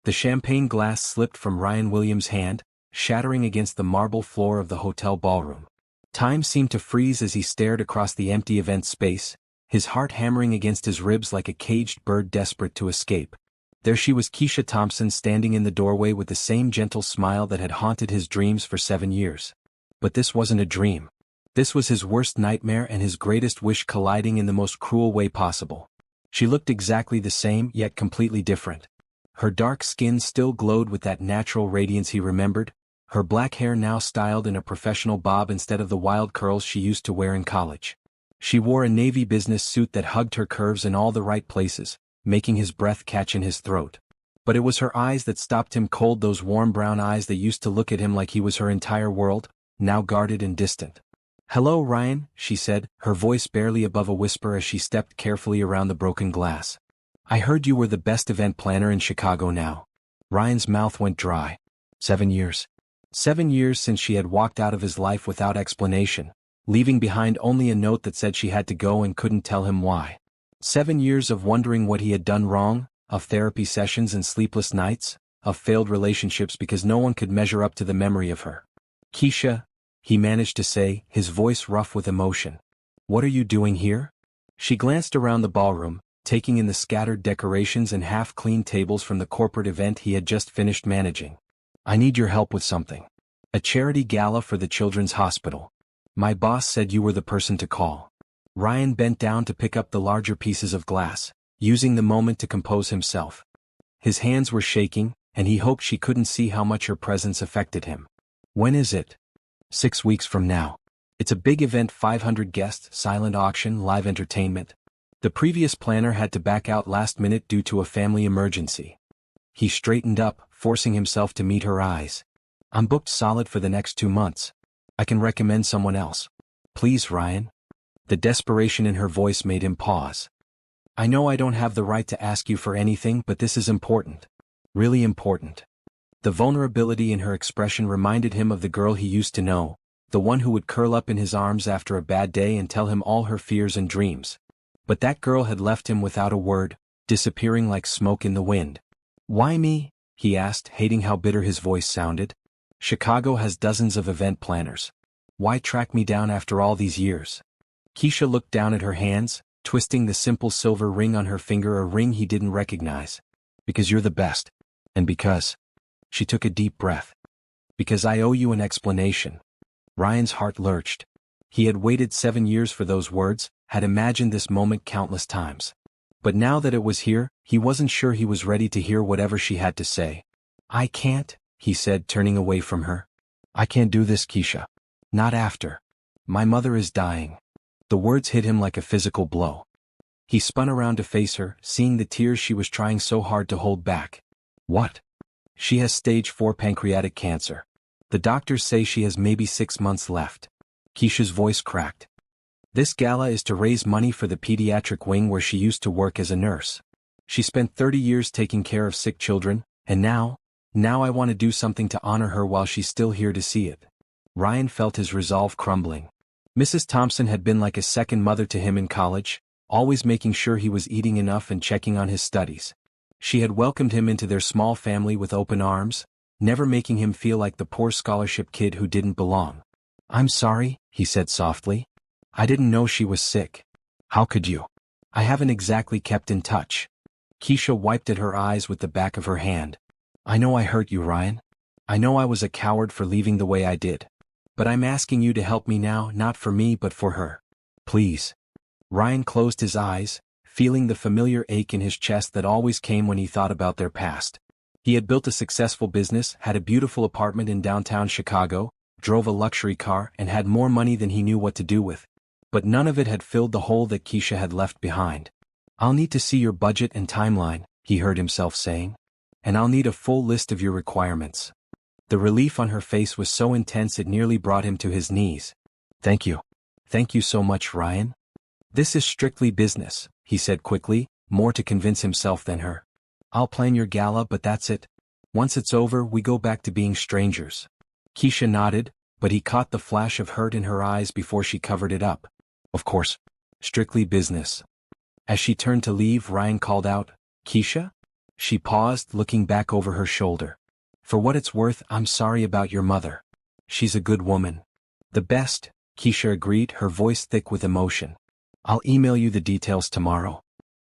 The champagne glass slipped from Ryan Williams' hand, shattering against the marble floor of the hotel ballroom. Time seemed to freeze as he stared across the empty event space, his heart hammering against his ribs like a caged bird desperate to escape. There she was, Kesha Thompson, standing in the doorway with the same gentle smile that had haunted his dreams for 7 years. But this wasn't a dream. This was his worst nightmare and his greatest wish colliding in the most cruel way possible. She looked exactly the same, yet completely different. Her dark skin still glowed with that natural radiance he remembered, her black hair now styled in a professional bob instead of the wild curls she used to wear in college. She wore a navy business suit that hugged her curves in all the right places, making his breath catch in his throat. But it was her eyes that stopped him cold, those warm brown eyes that used to look at him like he was her entire world, now guarded and distant. "Hello, Ryan," she said, her voice barely above a whisper as she stepped carefully around the broken glass. "I heard you were the best event planner in Chicago now." Ryan's mouth went dry. 7 years. 7 years since she had walked out of his life without explanation, leaving behind only a note that said she had to go and couldn't tell him why. 7 years of wondering what he had done wrong, of therapy sessions and sleepless nights, of failed relationships because no one could measure up to the memory of her. "Kesha," he managed to say, his voice rough with emotion. "What are you doing here?" She glanced around the ballroom, taking in the scattered decorations and half-clean tables from the corporate event he had just finished managing. "I need your help with something. A charity gala for the Children's Hospital. My boss said you were the person to call." Ryan bent down to pick up the larger pieces of glass, using the moment to compose himself. His hands were shaking, and he hoped she couldn't see how much her presence affected him. "When is it?" 6 weeks from now. It's a big event, 500 guests, silent auction, live entertainment. The previous planner had to back out last minute due to a family emergency. He straightened up, forcing himself to meet her eyes. "I'm booked solid for the next 2 months. I can recommend someone else." "Please, Ryan." The desperation in her voice made him pause. "I know I don't have the right to ask you for anything, but this is important. Really important." The vulnerability in her expression reminded him of the girl he used to know, the one who would curl up in his arms after a bad day and tell him all her fears and dreams. But that girl had left him without a word, disappearing like smoke in the wind. "Why me?" he asked, hating how bitter his voice sounded. "Chicago has dozens of event planners. Why track me down after all these years?" Kesha looked down at her hands, twisting the simple silver ring on her finger, a ring he didn't recognize. "Because you're the best. And because..." She took a deep breath. "Because I owe you an explanation." Ryan's heart lurched. He had waited 7 years for those words, had imagined this moment countless times. But now that it was here, he wasn't sure he was ready to hear whatever she had to say. "I can't," he said, turning away from her. "I can't do this, Kesha. Not after. My mother is dying." The words hit him like a physical blow. He spun around to face her, seeing the tears she was trying so hard to hold back. "What?" "She has stage 4 pancreatic cancer. The doctors say she has maybe 6 months left." Kesha's voice cracked. "This gala is to raise money for the pediatric wing where she used to work as a nurse. She spent 30 years taking care of sick children, and now I want to do something to honor her while she's still here to see it." Ryan felt his resolve crumbling. Mrs. Thompson had been like a second mother to him in college, always making sure he was eating enough and checking on his studies. She had welcomed him into their small family with open arms, never making him feel like the poor scholarship kid who didn't belong. "I'm sorry," he said softly. "I didn't know she was sick." "How could you?" "I haven't exactly kept in touch." Kesha wiped at her eyes with the back of her hand. "I know I hurt you, Ryan. I know I was a coward for leaving the way I did. But I'm asking you to help me now, not for me but for her. Please." Ryan closed his eyes, feeling the familiar ache in his chest that always came when he thought about their past. He had built a successful business, had a beautiful apartment in downtown Chicago, drove a luxury car, and had more money than he knew what to do with. But none of it had filled the hole that Kesha had left behind. "I'll need to see your budget and timeline," he heard himself saying. "And I'll need a full list of your requirements." The relief on her face was so intense it nearly brought him to his knees. "Thank you. Thank you so much, Ryan." "This is strictly business," he said quickly, more to convince himself than her. "I'll plan your gala, but that's it. Once it's over, we go back to being strangers." Kesha nodded, but he caught the flash of hurt in her eyes before she covered it up. "Of course. Strictly business." As she turned to leave, Ryan called out, "Kesha?" She paused, looking back over her shoulder. For what it's worth, I'm sorry about your mother. She's a good woman. The best, Kesha agreed, her voice thick with emotion. I'll email you the details tomorrow.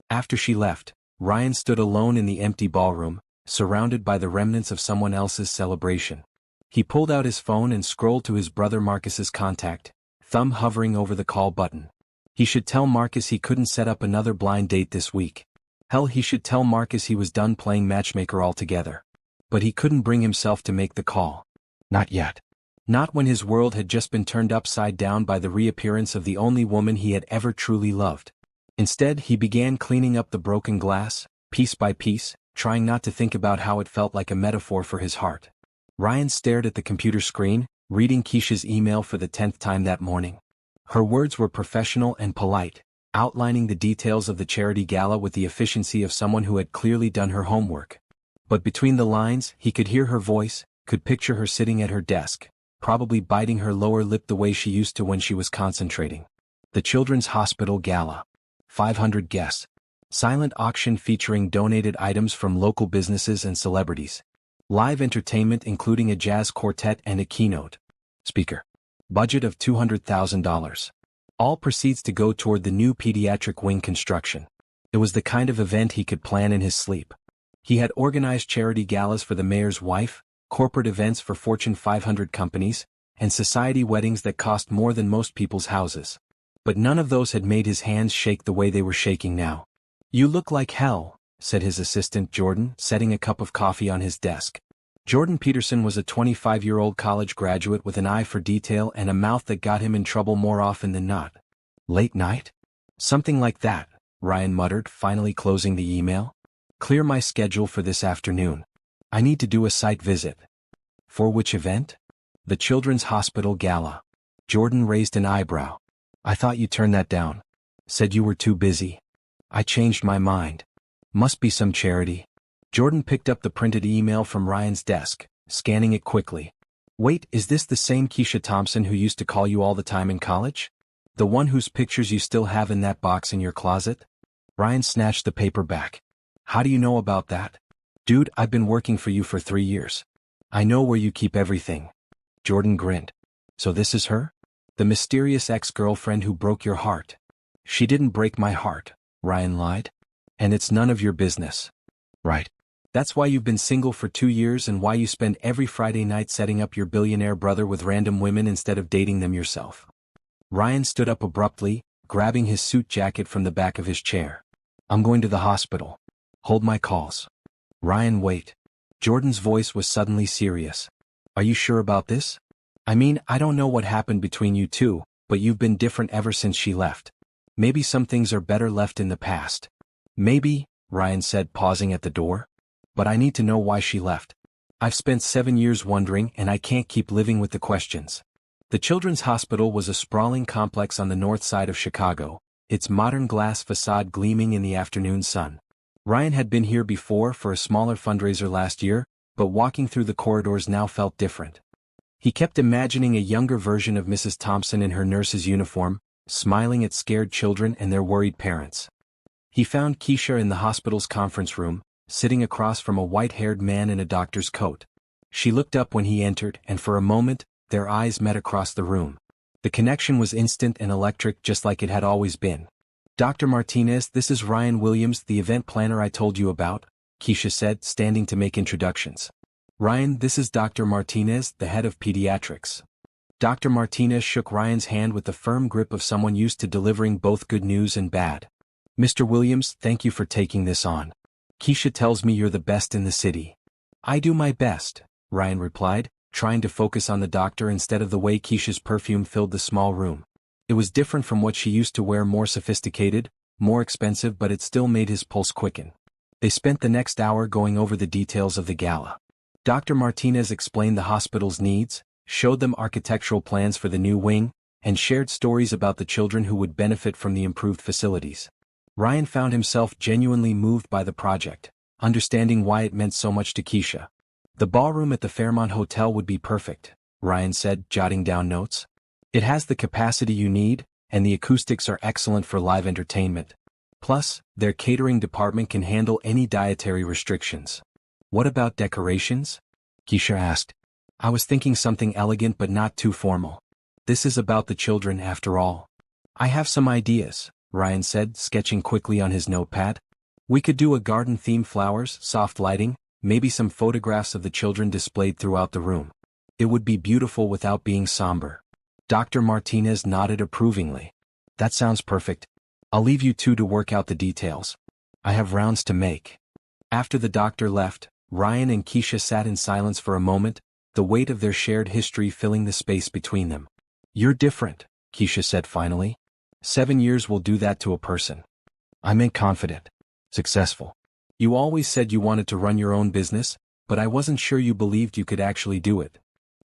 After she left, Ryan stood alone in the empty ballroom, surrounded by the remnants of someone else's celebration. He pulled out his phone and scrolled to his brother Marcus's contact, thumb hovering over the call button. He should tell Marcus he couldn't set up another blind date this week. Hell, he should tell Marcus he was done playing matchmaker altogether. But he couldn't bring himself to make the call. Not yet. Not when his world had just been turned upside down by the reappearance of the only woman he had ever truly loved. Instead, he began cleaning up the broken glass, piece by piece, trying not to think about how it felt like a metaphor for his heart. Ryan stared at the computer screen, reading Kesha's email for the 10th time that morning. Her words were professional and polite, outlining the details of the charity gala with the efficiency of someone who had clearly done her homework. But between the lines, he could hear her voice, could picture her sitting at her desk, probably biting her lower lip the way she used to when she was concentrating. The Children's Hospital Gala. 500 guests. Silent auction featuring donated items from local businesses and celebrities. Live entertainment including a jazz quartet and a keynote speaker. Budget of $200,000. All proceeds to go toward the new pediatric wing construction. It was the kind of event he could plan in his sleep. He had organized charity galas for the mayor's wife, corporate events for Fortune 500 companies, and society weddings that cost more than most people's houses. But none of those had made his hands shake the way they were shaking now. You look like hell, said his assistant Jordan, setting a cup of coffee on his desk. Jordan Peterson was a 25-year-old college graduate with an eye for detail and a mouth that got him in trouble more often than not. Late night? Something like that, Ryan muttered, finally closing the email. Clear my schedule for this afternoon. I need to do a site visit. For which event? The Children's Hospital Gala. Jordan raised an eyebrow. I thought you turned that down. Said you were too busy. I changed my mind. Must be some charity. Jordan picked up the printed email from Ryan's desk, scanning it quickly. Wait, is this the same Kesha Thompson who used to call you all the time in college? The one whose pictures you still have in that box in your closet? Ryan snatched the paper back. How do you know about that? Dude, I've been working for you for 3 years. I know where you keep everything. Jordan grinned. So this is her? The mysterious ex-girlfriend who broke your heart. She didn't break my heart, Ryan lied. And it's none of your business. Right. That's why you've been single for 2 years and why you spend every Friday night setting up your billionaire brother with random women instead of dating them yourself. Ryan stood up abruptly, grabbing his suit jacket from the back of his chair. I'm going to the hospital. Hold my calls. Ryan, wait. Jordan's voice was suddenly serious. Are you sure about this? I mean, I don't know what happened between you two, but you've been different ever since she left. Maybe some things are better left in the past. Maybe, Ryan said, pausing at the door. But I need to know why she left. I've spent 7 years wondering and I can't keep living with the questions. The Children's Hospital was a sprawling complex on the north side of Chicago, its modern glass facade gleaming in the afternoon sun. Ryan had been here before for a smaller fundraiser last year, but walking through the corridors now felt different. He kept imagining a younger version of Mrs. Thompson in her nurse's uniform, smiling at scared children and their worried parents. He found Kesha in the hospital's conference room, sitting across from a white-haired man in a doctor's coat. She looked up when he entered, and for a moment, their eyes met across the room. The connection was instant and electric, just like it had always been. Dr. Martinez, this is Ryan Williams, the event planner I told you about, Kesha said, standing to make introductions. Ryan, this is Dr. Martinez, the head of pediatrics. Dr. Martinez shook Ryan's hand with the firm grip of someone used to delivering both good news and bad. Mr. Williams, thank you for taking this on. Kesha tells me you're the best in the city. I do my best, Ryan replied, trying to focus on the doctor instead of the way Kesha's perfume filled the small room. It was different from what she used to wear, more sophisticated, more expensive, but it still made his pulse quicken. They spent the next hour going over the details of the gala. Dr. Martinez explained the hospital's needs, showed them architectural plans for the new wing, and shared stories about the children who would benefit from the improved facilities. Ryan found himself genuinely moved by the project, understanding why it meant so much to Kesha. The ballroom at the Fairmont Hotel would be perfect, Ryan said, jotting down notes. It has the capacity you need, and the acoustics are excellent for live entertainment. Plus, their catering department can handle any dietary restrictions. What about decorations? Kesha asked. I was thinking something elegant but not too formal. This is about the children after all. I have some ideas, Ryan said, sketching quickly on his notepad. We could do a garden theme, flowers, soft lighting, maybe some photographs of the children displayed throughout the room. It would be beautiful without being somber. Dr. Martinez nodded approvingly. That sounds perfect. I'll leave you two to work out the details. I have rounds to make. After the doctor left, Ryan and Kesha sat in silence for a moment, the weight of their shared history filling the space between them. You're different, Kesha said finally. 7 years will do that to a person. I meant confident. Successful. You always said you wanted to run your own business, but I wasn't sure you believed you could actually do it.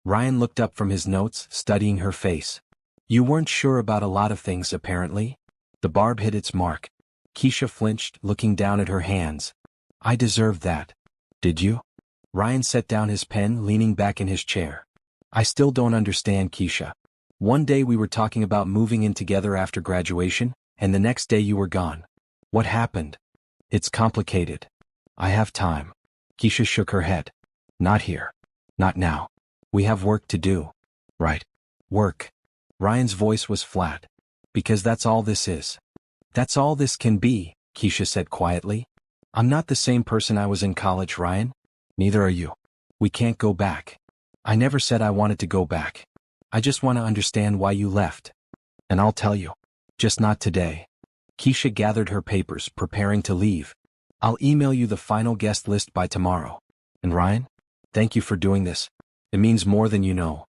Ryan looked up from his notes, studying her face. You weren't sure about a lot of things, apparently. The barb hit its mark. Kesha flinched, looking down at her hands. I deserved that. Did you? Ryan set down his pen, leaning back in his chair. I still don't understand, Kesha. One day we were talking about moving in together after graduation, and the next day you were gone. What happened? It's complicated. I have time. Kesha shook her head. Not here. Not now. We have work to do. Right. Work. Ryan's voice was flat. Because that's all this is. That's all this can be, Kesha said quietly. I'm not the same person I was in college, Ryan. Neither are you. We can't go back. I never said I wanted to go back. I just want to understand why you left. And I'll tell you. Just not today. Kesha gathered her papers, preparing to leave. I'll email you the final guest list by tomorrow. And Ryan? Thank you for doing this. It means more than you know.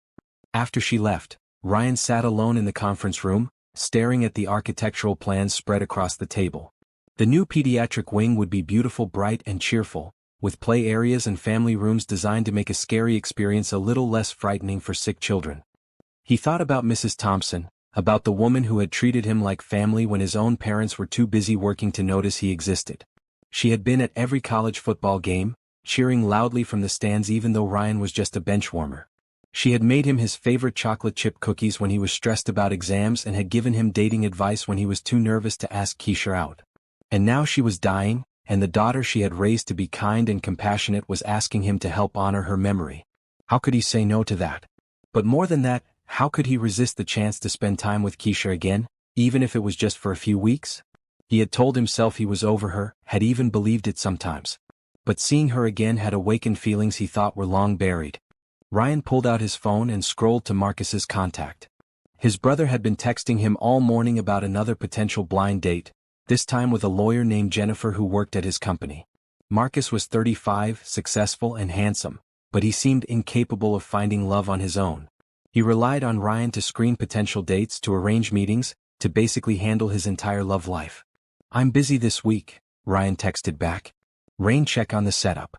After she left, Ryan sat alone in the conference room, staring at the architectural plans spread across the table. The new pediatric wing would be beautiful, bright and cheerful, with play areas and family rooms designed to make a scary experience a little less frightening for sick children. He thought about Mrs. Thompson, about the woman who had treated him like family when his own parents were too busy working to notice he existed. She had been at every college football game, cheering loudly from the stands even though Ryan was just a bench warmer. She had made him his favorite chocolate chip cookies when he was stressed about exams and had given him dating advice when he was too nervous to ask Kesha out. And now she was dying, and the daughter she had raised to be kind and compassionate was asking him to help honor her memory. How could he say no to that? But more than that, how could he resist the chance to spend time with Kesha again, even if it was just for a few weeks? He had told himself he was over her, had even believed it sometimes. But seeing her again had awakened feelings he thought were long buried. Ryan pulled out his phone and scrolled to Marcus's contact. His brother had been texting him all morning about another potential blind date, this time with a lawyer named Jennifer who worked at his company. Marcus was 35, successful and handsome, but he seemed incapable of finding love on his own. He relied on Ryan to screen potential dates, to arrange meetings, to basically handle his entire love life. I'm busy this week, Ryan texted back. Rain check on the setup.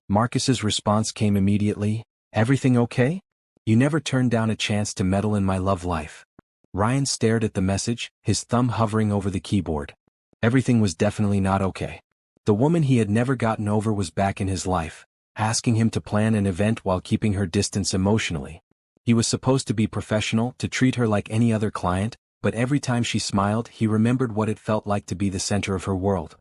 Marcus's response came immediately. Everything okay? You never turned down a chance to meddle in my love life. Ryan stared at the message, his thumb hovering over the keyboard. Everything was definitely not okay. The woman he had never gotten over was back in his life, asking him to plan an event while keeping her distance emotionally. He was supposed to be professional, to treat her like any other client, but every time she smiled he remembered what it felt like to be the center of her world.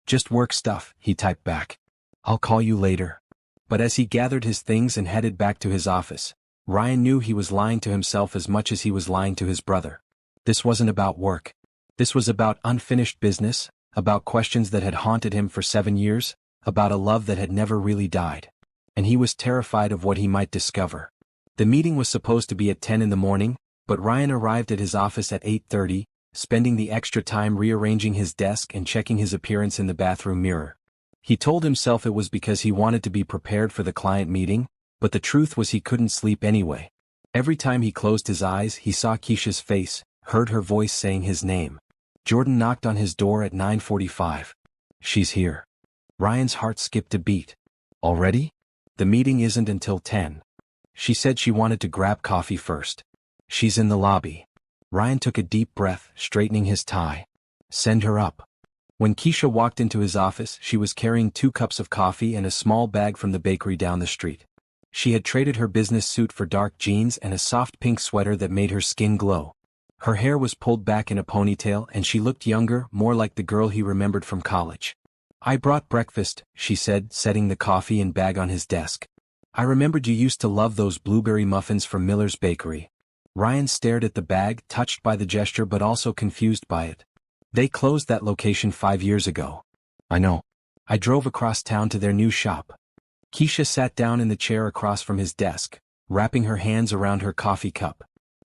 Just work stuff, he typed back. I'll call you later. But as he gathered his things and headed back to his office, Ryan knew he was lying to himself as much as he was lying to his brother. This wasn't about work. This was about unfinished business, about questions that had haunted him for 7 years, about a love that had never really died. And he was terrified of what he might discover. The meeting was supposed to be at 10 in the morning, but Ryan arrived at his office at 8:30, spending the extra time rearranging his desk and checking his appearance in the bathroom mirror. He told himself it was because he wanted to be prepared for the client meeting, but the truth was he couldn't sleep anyway. Every time he closed his eyes he saw Kesha's face, heard her voice saying his name. Jordan knocked on his door at 9:45. She's here. Ryan's heart skipped a beat. Already? The meeting isn't until 10. She said she wanted to grab coffee first. She's in the lobby. Ryan took a deep breath, straightening his tie. Send her up. When Kesha walked into his office, she was carrying 2 cups of coffee and a small bag from the bakery down the street. She had traded her business suit for dark jeans and a soft pink sweater that made her skin glow. Her hair was pulled back in a ponytail and she looked younger, more like the girl he remembered from college. "I brought breakfast," she said, setting the coffee and bag on his desk. "I remembered you used to love those blueberry muffins from Miller's Bakery." Ryan stared at the bag, touched by the gesture but also confused by it. "They closed that location 5 years ago." "I know. I drove across town to their new shop." Kesha sat down in the chair across from his desk, wrapping her hands around her coffee cup.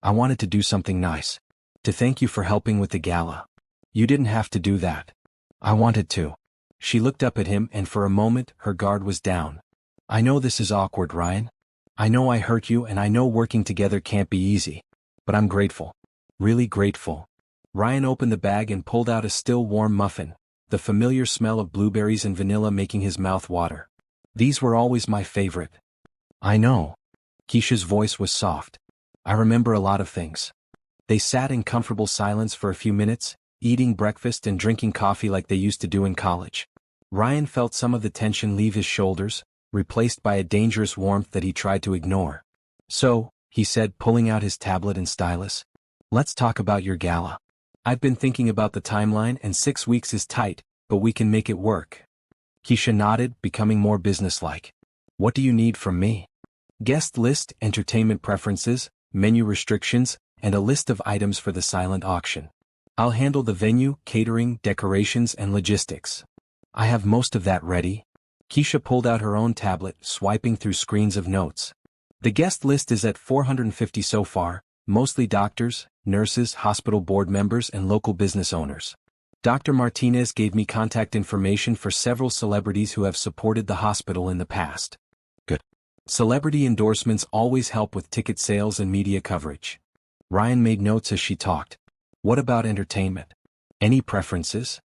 "I wanted to do something nice. To thank you for helping with the gala. You didn't have to do that. I wanted to." She looked up at him and for a moment her guard was down. "I know this is awkward, Ryan. I know I hurt you and I know working together can't be easy. But I'm grateful. Really grateful." Ryan opened the bag and pulled out a still warm muffin, the familiar smell of blueberries and vanilla making his mouth water. "These were always my favorite." "I know." Kesha's voice was soft. "I remember a lot of things." They sat in comfortable silence for a few minutes, eating breakfast and drinking coffee like they used to do in college. Ryan felt some of the tension leave his shoulders, replaced by a dangerous warmth that he tried to ignore. "So," he said, pulling out his tablet and stylus, "let's talk about your gala. I've been thinking about the timeline and 6 weeks is tight, but we can make it work." Kesha nodded, becoming more businesslike. "What do you need from me?" "Guest list, entertainment preferences, menu restrictions, and a list of items for the silent auction. I'll handle the venue, catering, decorations, and logistics." "I have most of that ready." Kesha pulled out her own tablet, swiping through screens of notes. "The guest list is at 450 so far, mostly doctors, nurses, hospital board members, and local business owners. Dr. Martinez gave me contact information for several celebrities who have supported the hospital in the past." "Good. Celebrity endorsements always help with ticket sales and media coverage." Ryan made notes as she talked. "What about entertainment? Any preferences?"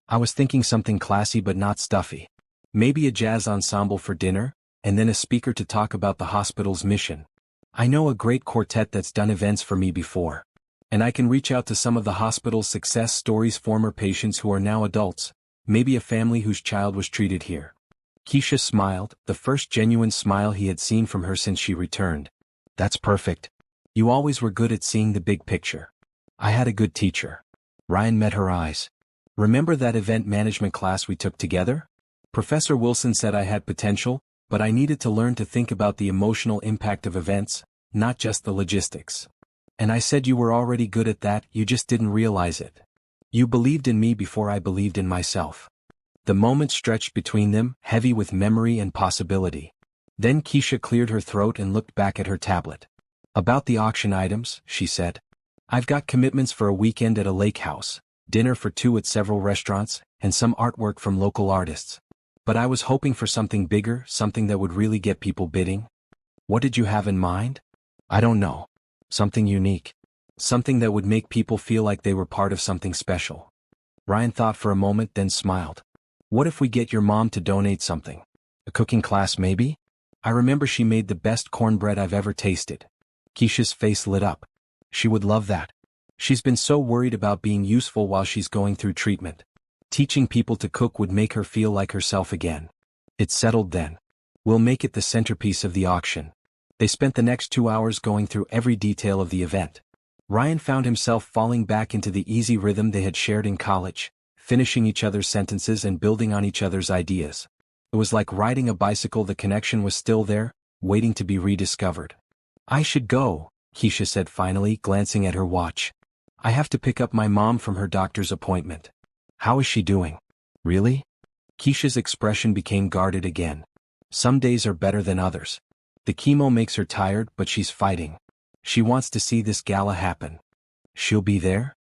"I was thinking something classy but not stuffy. Maybe a jazz ensemble for dinner, and then a speaker to talk about the hospital's mission. I know a great quartet that's done events for me before. And I can reach out to some of the hospital's success stories, former patients who are now adults, maybe a family whose child was treated here." Kesha smiled, the first genuine smile he had seen from her since she returned. "That's perfect. You always were good at seeing the big picture. I had a good teacher." Ryan met her eyes. "Remember that event management class we took together? Professor Wilson said I had potential, but I needed to learn to think about the emotional impact of events, not just the logistics. And I said you were already good at that, you just didn't realize it. You believed in me before I believed in myself." The moment stretched between them, heavy with memory and possibility. Then Kesha cleared her throat and looked back at her tablet. "About the auction items," she said. "I've got commitments for a weekend at a lake house, dinner for 2 at several restaurants, and some artwork from local artists. But I was hoping for something bigger, something that would really get people bidding." "What did you have in mind?" "I don't know. Something unique. Something that would make people feel like they were part of something special." Ryan thought for a moment, then smiled. "What if we get your mom to donate something? A cooking class maybe? I remember she made the best cornbread I've ever tasted." Kesha's face lit up. "She would love that. She's been so worried about being useful while she's going through treatment. Teaching people to cook would make her feel like herself again." It's settled then. "We'll make it the centerpiece of the auction." They spent the next 2 hours going through every detail of the event. Ryan found himself falling back into the easy rhythm they had shared in college, finishing each other's sentences and building on each other's ideas. It was like riding a bicycle, the connection was still there, waiting to be rediscovered. "I should go," Kesha said finally, glancing at her watch. "I have to pick up my mom from her doctor's appointment." "How is she doing?" "Really?" Kesha's expression became guarded again. "Some days are better than others. The chemo makes her tired, but she's fighting. She wants to see this gala happen." "She'll be there?"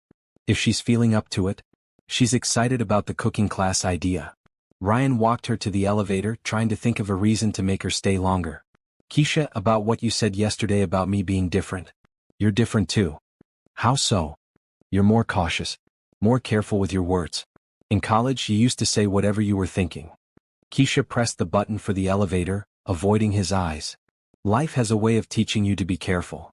"If she's feeling up to it. She's excited about the cooking class idea." Ryan walked her to the elevator, trying to think of a reason to make her stay longer. "Kesha, about what you said yesterday about me being different. You're different too." "How so?" "You're more cautious. More careful with your words. In college you used to say whatever you were thinking." Kesha pressed the button for the elevator, avoiding his eyes. "Life has a way of teaching you to be careful."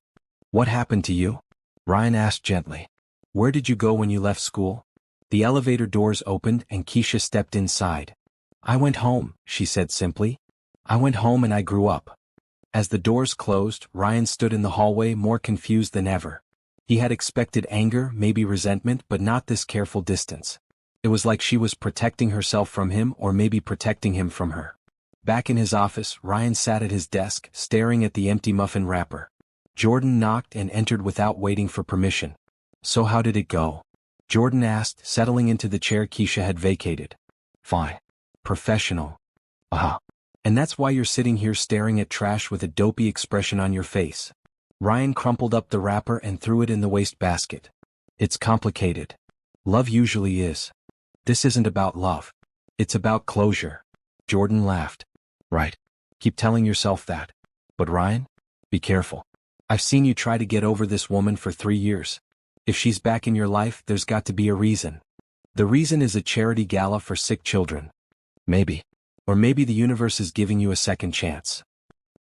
"What happened to you?" Ryan asked gently. "Where did you go when you left school?" The elevator doors opened and Kesha stepped inside. "I went home," she said simply. "I went home and I grew up." As the doors closed, Ryan stood in the hallway more confused than ever. He had expected anger, maybe resentment, but not this careful distance. It was like she was protecting herself from him or maybe protecting him from her. Back in his office, Ryan sat at his desk, staring at the empty muffin wrapper. Jordan knocked and entered without waiting for permission. "So how did it go?" Jordan asked, settling into the chair Kesha had vacated. "Fine. Professional. Uh-huh. And that's why you're sitting here staring at trash with a dopey expression on your face." Ryan crumpled up the wrapper and threw it in the wastebasket. "It's complicated. Love usually is. This isn't about love. It's about closure." Jordan laughed. "Right. Keep telling yourself that. But Ryan, be careful. I've seen you try to get over this woman for 3 years. If she's back in your life, there's got to be a reason. The reason is a charity gala for sick children. Maybe. Or maybe the universe is giving you a second chance."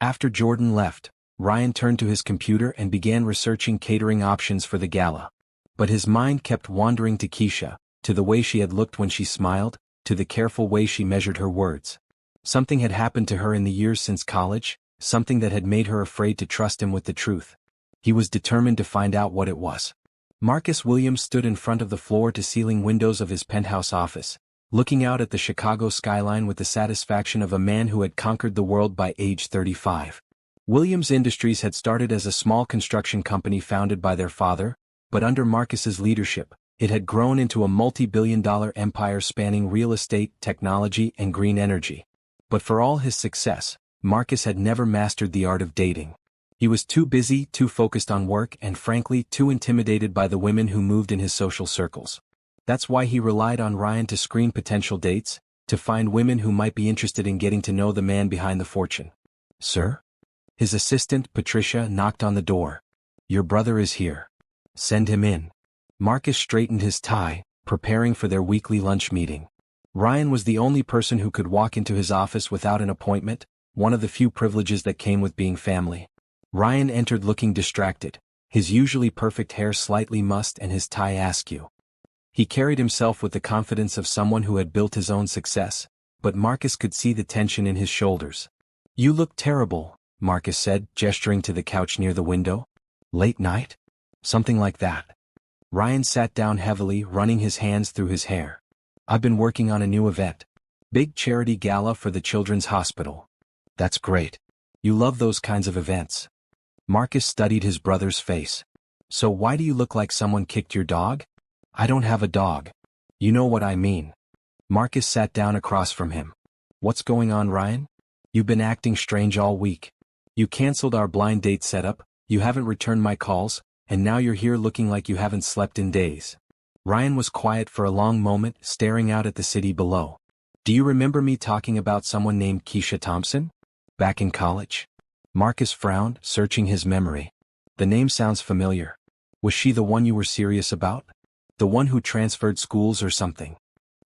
After Jordan left, Ryan turned to his computer and began researching catering options for the gala. But his mind kept wandering to Kesha, to the way she had looked when she smiled, to the careful way she measured her words. Something had happened to her in the years since college, something that had made her afraid to trust him with the truth. He was determined to find out what it was. Marcus Williams stood in front of the floor-to-ceiling windows of his penthouse office, looking out at the Chicago skyline with the satisfaction of a man who had conquered the world by age 35. Williams Industries had started as a small construction company founded by their father, but under Marcus's leadership, it had grown into a multi-billion-dollar empire spanning real estate, technology, and green energy. But for all his success, Marcus had never mastered the art of dating. He was too busy, too focused on work, and frankly, too intimidated by the women who moved in his social circles. That's why he relied on Ryan to screen potential dates, to find women who might be interested in getting to know the man behind the fortune. "Sir?" His assistant, Patricia, knocked on the door. "Your brother is here. Send him in." Marcus straightened his tie, preparing for their weekly lunch meeting. Ryan was the only person who could walk into his office without an appointment, one of the few privileges that came with being family. Ryan entered looking distracted, his usually perfect hair slightly mussed and his tie askew. He carried himself with the confidence of someone who had built his own success, but Marcus could see the tension in his shoulders. "You look terrible," Marcus said, gesturing to the couch near the window. "Late night?" "Something like that." Ryan sat down heavily, running his hands through his hair. "I've been working on a new event. Big charity gala for the children's hospital." "That's great. You love those kinds of events." Marcus studied his brother's face. "So why do you look like someone kicked your dog?" "I don't have a dog." "You know what I mean." Marcus sat down across from him. "What's going on, Ryan? You've been acting strange all week. You canceled our blind date setup, you haven't returned my calls, and now you're here looking like you haven't slept in days." Ryan was quiet for a long moment, staring out at the city below. "Do you remember me talking about someone named Kesha Thompson? Back in college?" Marcus frowned, searching his memory. "The name sounds familiar. Was she the one you were serious about? The one who transferred schools or something?"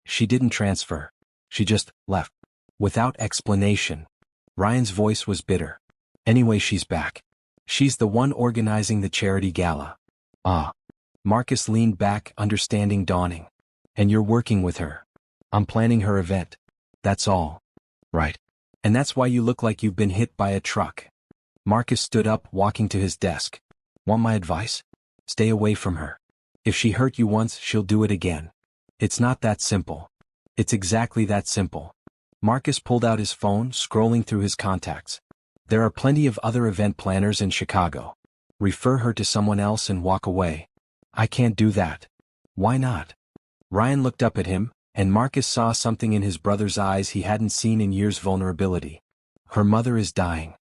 "She didn't transfer. She just left. Without explanation." Ryan's voice was bitter. "Anyway, she's back. She's the one organizing the charity gala." "Ah." Marcus leaned back, understanding dawning. "And you're working with her?" "I'm planning her event. That's all." "Right. And that's why you look like you've been hit by a truck." Marcus stood up, walking to his desk. "Want my advice? Stay away from her. If she hurt you once, she'll do it again. It's not that simple." "It's exactly that simple." Marcus pulled out his phone, scrolling through his contacts. "There are plenty of other event planners in Chicago. Refer her to someone else and walk away." "I can't do that." "Why not?" Ryan looked up at him, and Marcus saw something in his brother's eyes he hadn't seen in years: vulnerability. "Her mother is dying.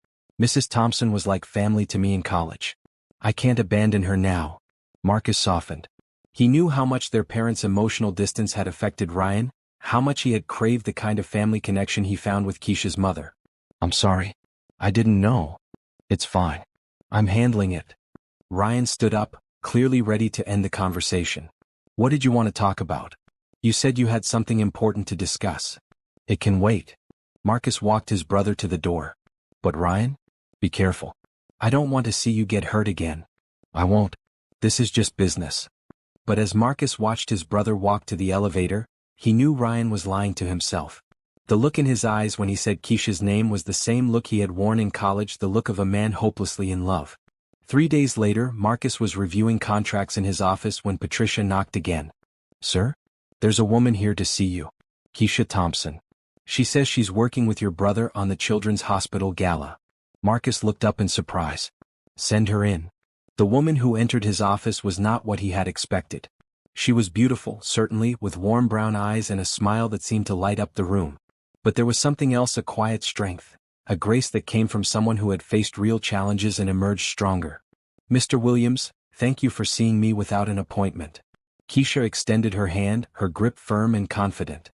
Mrs. Thompson was like family to me in college. I can't abandon her now." Marcus softened. He knew how much their parents' emotional distance had affected Ryan, how much he had craved the kind of family connection he found with Kesha's mother. "I'm sorry. I didn't know." "It's fine. I'm handling it." Ryan stood up, clearly ready to end the conversation. "What did you want to talk about? You said you had something important to discuss." "It can wait." Marcus walked his brother to the door. "But Ryan, be careful. I don't want to see you get hurt again." "I won't. This is just business." But as Marcus watched his brother walk to the elevator, he knew Ryan was lying to himself. The look in his eyes when he said Kesha's name was the same look he had worn in college, the look of a man hopelessly in love. 3 days later, Marcus was reviewing contracts in his office when Patricia knocked again. Sir? There's a woman here to see you. Kesha Thompson. She says she's working with your brother on the Children's Hospital Gala. Marcus looked up in surprise. Send her in. The woman who entered his office was not what he had expected. She was beautiful, certainly, with warm brown eyes and a smile that seemed to light up the room. But there was something else, a quiet strength, a grace that came from someone who had faced real challenges and emerged stronger. Mr. Williams, thank you for seeing me without an appointment. Kesha extended her hand, her grip firm and confident.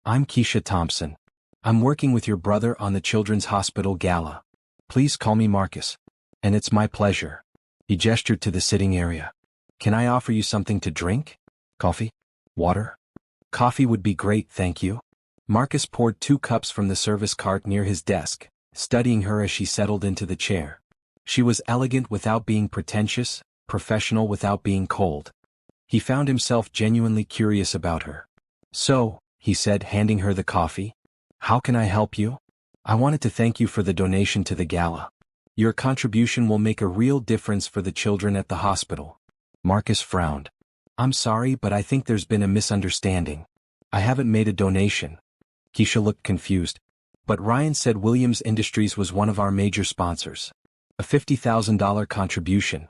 I'm Kesha Thompson. I'm working with your brother on the Children's Hospital Gala. Please call me Marcus. And it's my pleasure. He gestured to the sitting area. Can I offer you something to drink? Coffee? Water? Coffee would be great, thank you. Marcus poured 2 cups from the service cart near his desk, studying her as she settled into the chair. She was elegant without being pretentious, professional without being cold. He found himself genuinely curious about her. So, he said, handing her the coffee, how can I help you? I wanted to thank you for the donation to the gala. Your contribution will make a real difference for the children at the hospital. Marcus frowned. I'm sorry, but I think there's been a misunderstanding. I haven't made a donation. Kesha looked confused. But Ryan said Williams Industries was one of our major sponsors. A $50,000 contribution.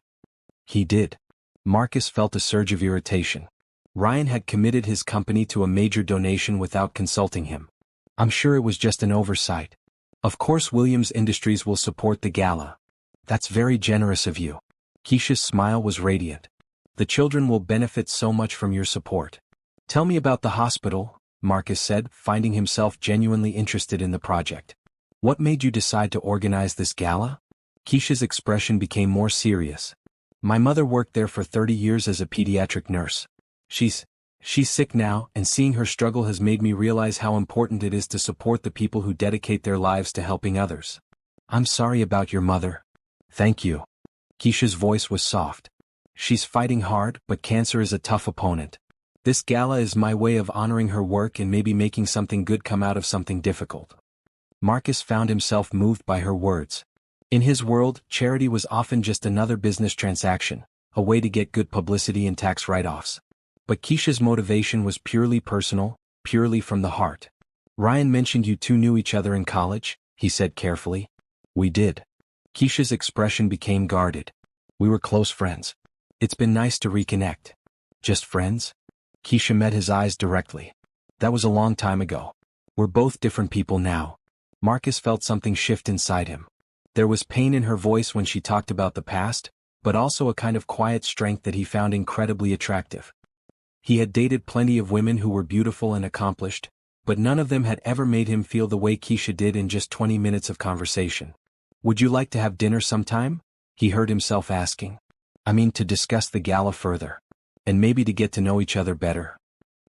He did. Marcus felt a surge of irritation. Ryan had committed his company to a major donation without consulting him. I'm sure it was just an oversight. Of course Williams Industries will support the gala. That's very generous of you. Kesha's smile was radiant. The children will benefit so much from your support. Tell me about the hospital, Marcus said, finding himself genuinely interested in the project. What made you decide to organize this gala? Kesha's expression became more serious. My mother worked there for 30 years as a pediatric nurse. She's sick now, and seeing her struggle has made me realize how important it is to support the people who dedicate their lives to helping others. I'm sorry about your mother. Thank you. Kesha's voice was soft. She's fighting hard, but cancer is a tough opponent. This gala is my way of honoring her work and maybe making something good come out of something difficult. Marcus found himself moved by her words. In his world, charity was often just another business transaction, a way to get good publicity and tax write-offs. But Kesha's motivation was purely personal, purely from the heart. Ryan mentioned you two knew each other in college, he said carefully. We did. Kesha's expression became guarded. We were close friends. It's been nice to reconnect. Just friends? Kesha met his eyes directly. That was a long time ago. We're both different people now. Marcus felt something shift inside him. There was pain in her voice when she talked about the past, but also a kind of quiet strength that he found incredibly attractive. He had dated plenty of women who were beautiful and accomplished, but none of them had ever made him feel the way Kesha did in just 20 minutes of conversation. Would you like to have dinner sometime? He heard himself asking. I mean, to discuss the gala further. And maybe to get to know each other better.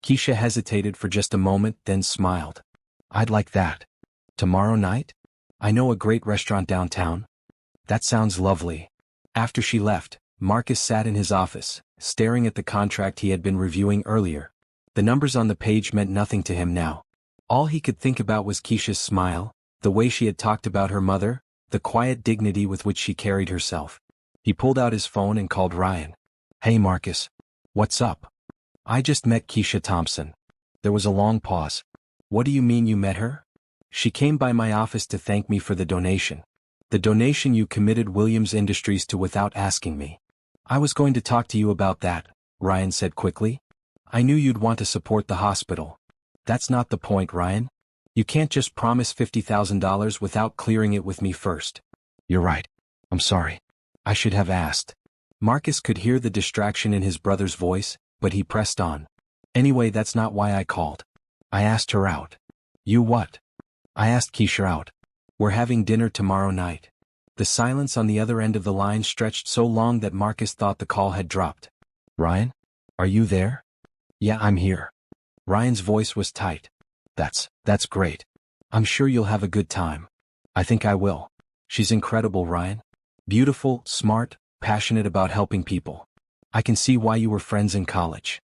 Kesha hesitated for just a moment, then smiled. I'd like that. Tomorrow night? I know a great restaurant downtown. That sounds lovely. After she left, Marcus sat in his office, staring at the contract he had been reviewing earlier. The numbers on the page meant nothing to him now. All he could think about was Kesha's smile, the way she had talked about her mother, the quiet dignity with which she carried herself. He pulled out his phone and called Ryan. Hey Marcus. What's up? I just met Kesha Thompson. There was a long pause. What do you mean you met her? She came by my office to thank me for the donation. The donation you committed Williams Industries to without asking me. I was going to talk to you about that, Ryan said quickly. I knew you'd want to support the hospital. That's not the point, Ryan. You can't just promise $50,000 without clearing it with me first. You're right. I'm sorry. I should have asked. Marcus could hear the distraction in his brother's voice, but he pressed on. Anyway, that's not why I called. I asked her out. You what? I asked Kesha out. We're having dinner tomorrow night. The silence on the other end of the line stretched so long that Marcus thought the call had dropped. Ryan? Are you there? Yeah, I'm here. Ryan's voice was tight. That's great. I'm sure you'll have a good time. I think I will. She's incredible, Ryan. Beautiful, smart, passionate about helping people. I can see why you were friends in college.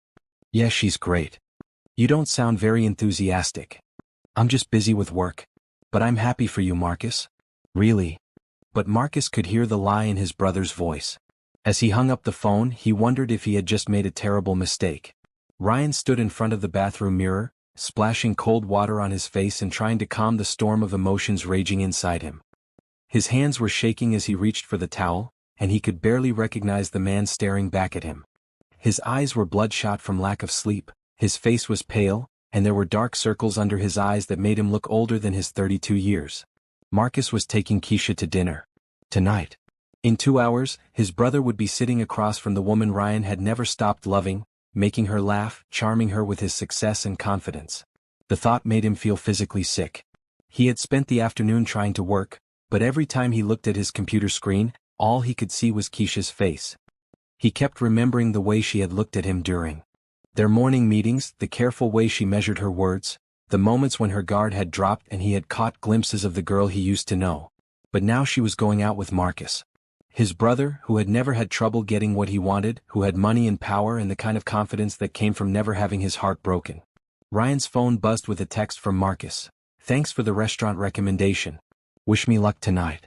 Yeah, she's great. You don't sound very enthusiastic. I'm just busy with work. But I'm happy for you, Marcus. Really? But Marcus could hear the lie in his brother's voice. As he hung up the phone, he wondered if he had just made a terrible mistake. Ryan stood in front of the bathroom mirror, splashing cold water on his face and trying to calm the storm of emotions raging inside him. His hands were shaking as he reached for the towel, and he could barely recognize the man staring back at him. His eyes were bloodshot from lack of sleep, his face was pale, and there were dark circles under his eyes that made him look older than his 32 years. Marcus was taking Kesha to dinner. Tonight. In 2 hours, his brother would be sitting across from the woman Ryan had never stopped loving, making her laugh, charming her with his success and confidence. The thought made him feel physically sick. He had spent the afternoon trying to work, but every time he looked at his computer screen, all he could see was Kesha's face. He kept remembering the way she had looked at him during their morning meetings, the careful way she measured her words, the moments when her guard had dropped and he had caught glimpses of the girl he used to know. But now she was going out with Marcus. His brother, who had never had trouble getting what he wanted, who had money and power and the kind of confidence that came from never having his heart broken. Ryan's phone buzzed with a text from Marcus. "Thanks for the restaurant recommendation. Wish me luck tonight."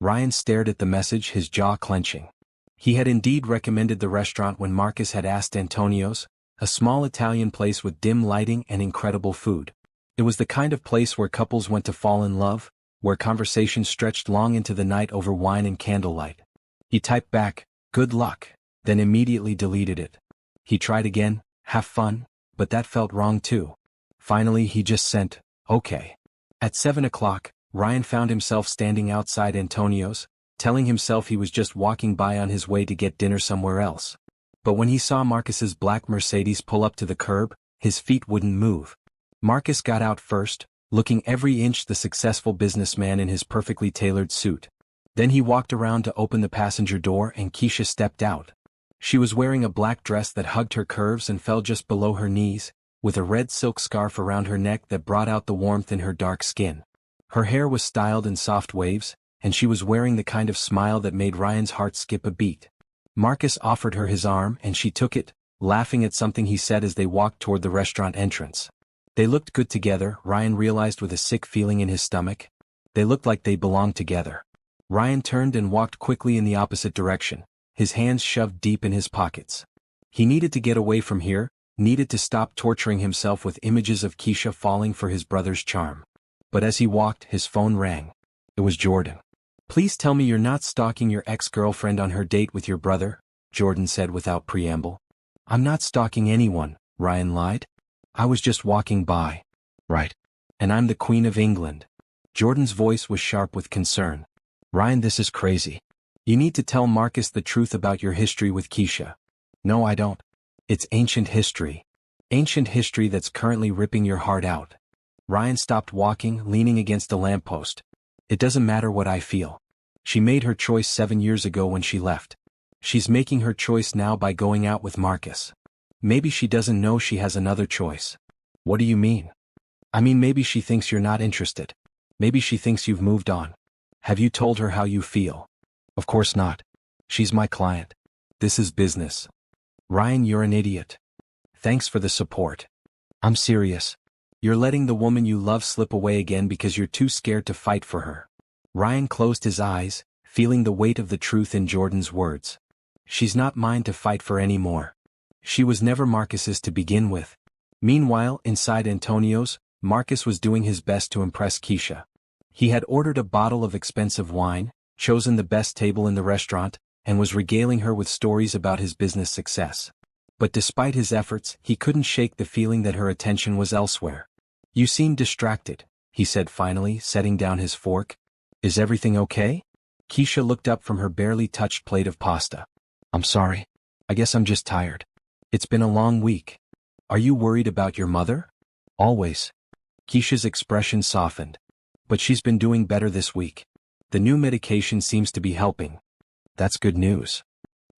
Ryan stared at the message, his jaw clenching. He had indeed recommended the restaurant when Marcus had asked Antonio's, a small Italian place with dim lighting and incredible food. It was the kind of place where couples went to fall in love, where conversations stretched long into the night over wine and candlelight. He typed back, "Good luck," then immediately deleted it. He tried again, "Have fun," but that felt wrong too. Finally he just sent, "Okay." At 7 o'clock, Ryan found himself standing outside Antonio's, telling himself he was just walking by on his way to get dinner somewhere else. But when he saw Marcus's black Mercedes pull up to the curb, his feet wouldn't move. Marcus got out first, looking every inch the successful businessman in his perfectly tailored suit. Then he walked around to open the passenger door and Kesha stepped out. She was wearing a black dress that hugged her curves and fell just below her knees, with a red silk scarf around her neck that brought out the warmth in her dark skin. Her hair was styled in soft waves, and she was wearing the kind of smile that made Ryan's heart skip a beat. Marcus offered her his arm and she took it, laughing at something he said as they walked toward the restaurant entrance. They looked good together, Ryan realized with a sick feeling in his stomach. They looked like they belonged together. Ryan turned and walked quickly in the opposite direction, his hands shoved deep in his pockets. He needed to get away from here, needed to stop torturing himself with images of Kesha falling for his brother's charm. But as he walked, his phone rang. It was Jordan. "Please tell me you're not stalking your ex-girlfriend on her date with your brother," Jordan said without preamble. "I'm not stalking anyone," Ryan lied. "I was just walking by." "Right. And I'm the Queen of England." Jordan's voice was sharp with concern. "Ryan, this is crazy. You need to tell Marcus the truth about your history with Kesha." "No, I don't. It's ancient history. Ancient history that's currently ripping your heart out." Ryan stopped walking, leaning against a lamppost. "It doesn't matter what I feel. She made her choice 7 years ago when she left. She's making her choice now by going out with Marcus. Maybe she doesn't know she has another choice." "What do you mean?" "I mean maybe she thinks you're not interested. Maybe she thinks you've moved on. Have you told her how you feel?" "Of course not. She's my client. This is business." "Ryan, you're an idiot. Thanks for the support. I'm serious. You're letting the woman you love slip away again because you're too scared to fight for her." Ryan closed his eyes, feeling the weight of the truth in Jordan's words. "She's not mine to fight for anymore. She was never Marcus's to begin with." Meanwhile, inside Antonio's, Marcus was doing his best to impress Kesha. He had ordered a bottle of expensive wine, chosen the best table in the restaurant, and was regaling her with stories about his business success. But despite his efforts, he couldn't shake the feeling that her attention was elsewhere. "You seem distracted," he said finally, setting down his fork. "Is everything okay?" Kesha looked up from her barely touched plate of pasta. "I'm sorry. I guess I'm just tired. It's been a long week." "Are you worried about your mother?" "Always." Kesha's expression softened. "But she's been doing better this week. The new medication seems to be helping." "That's good news."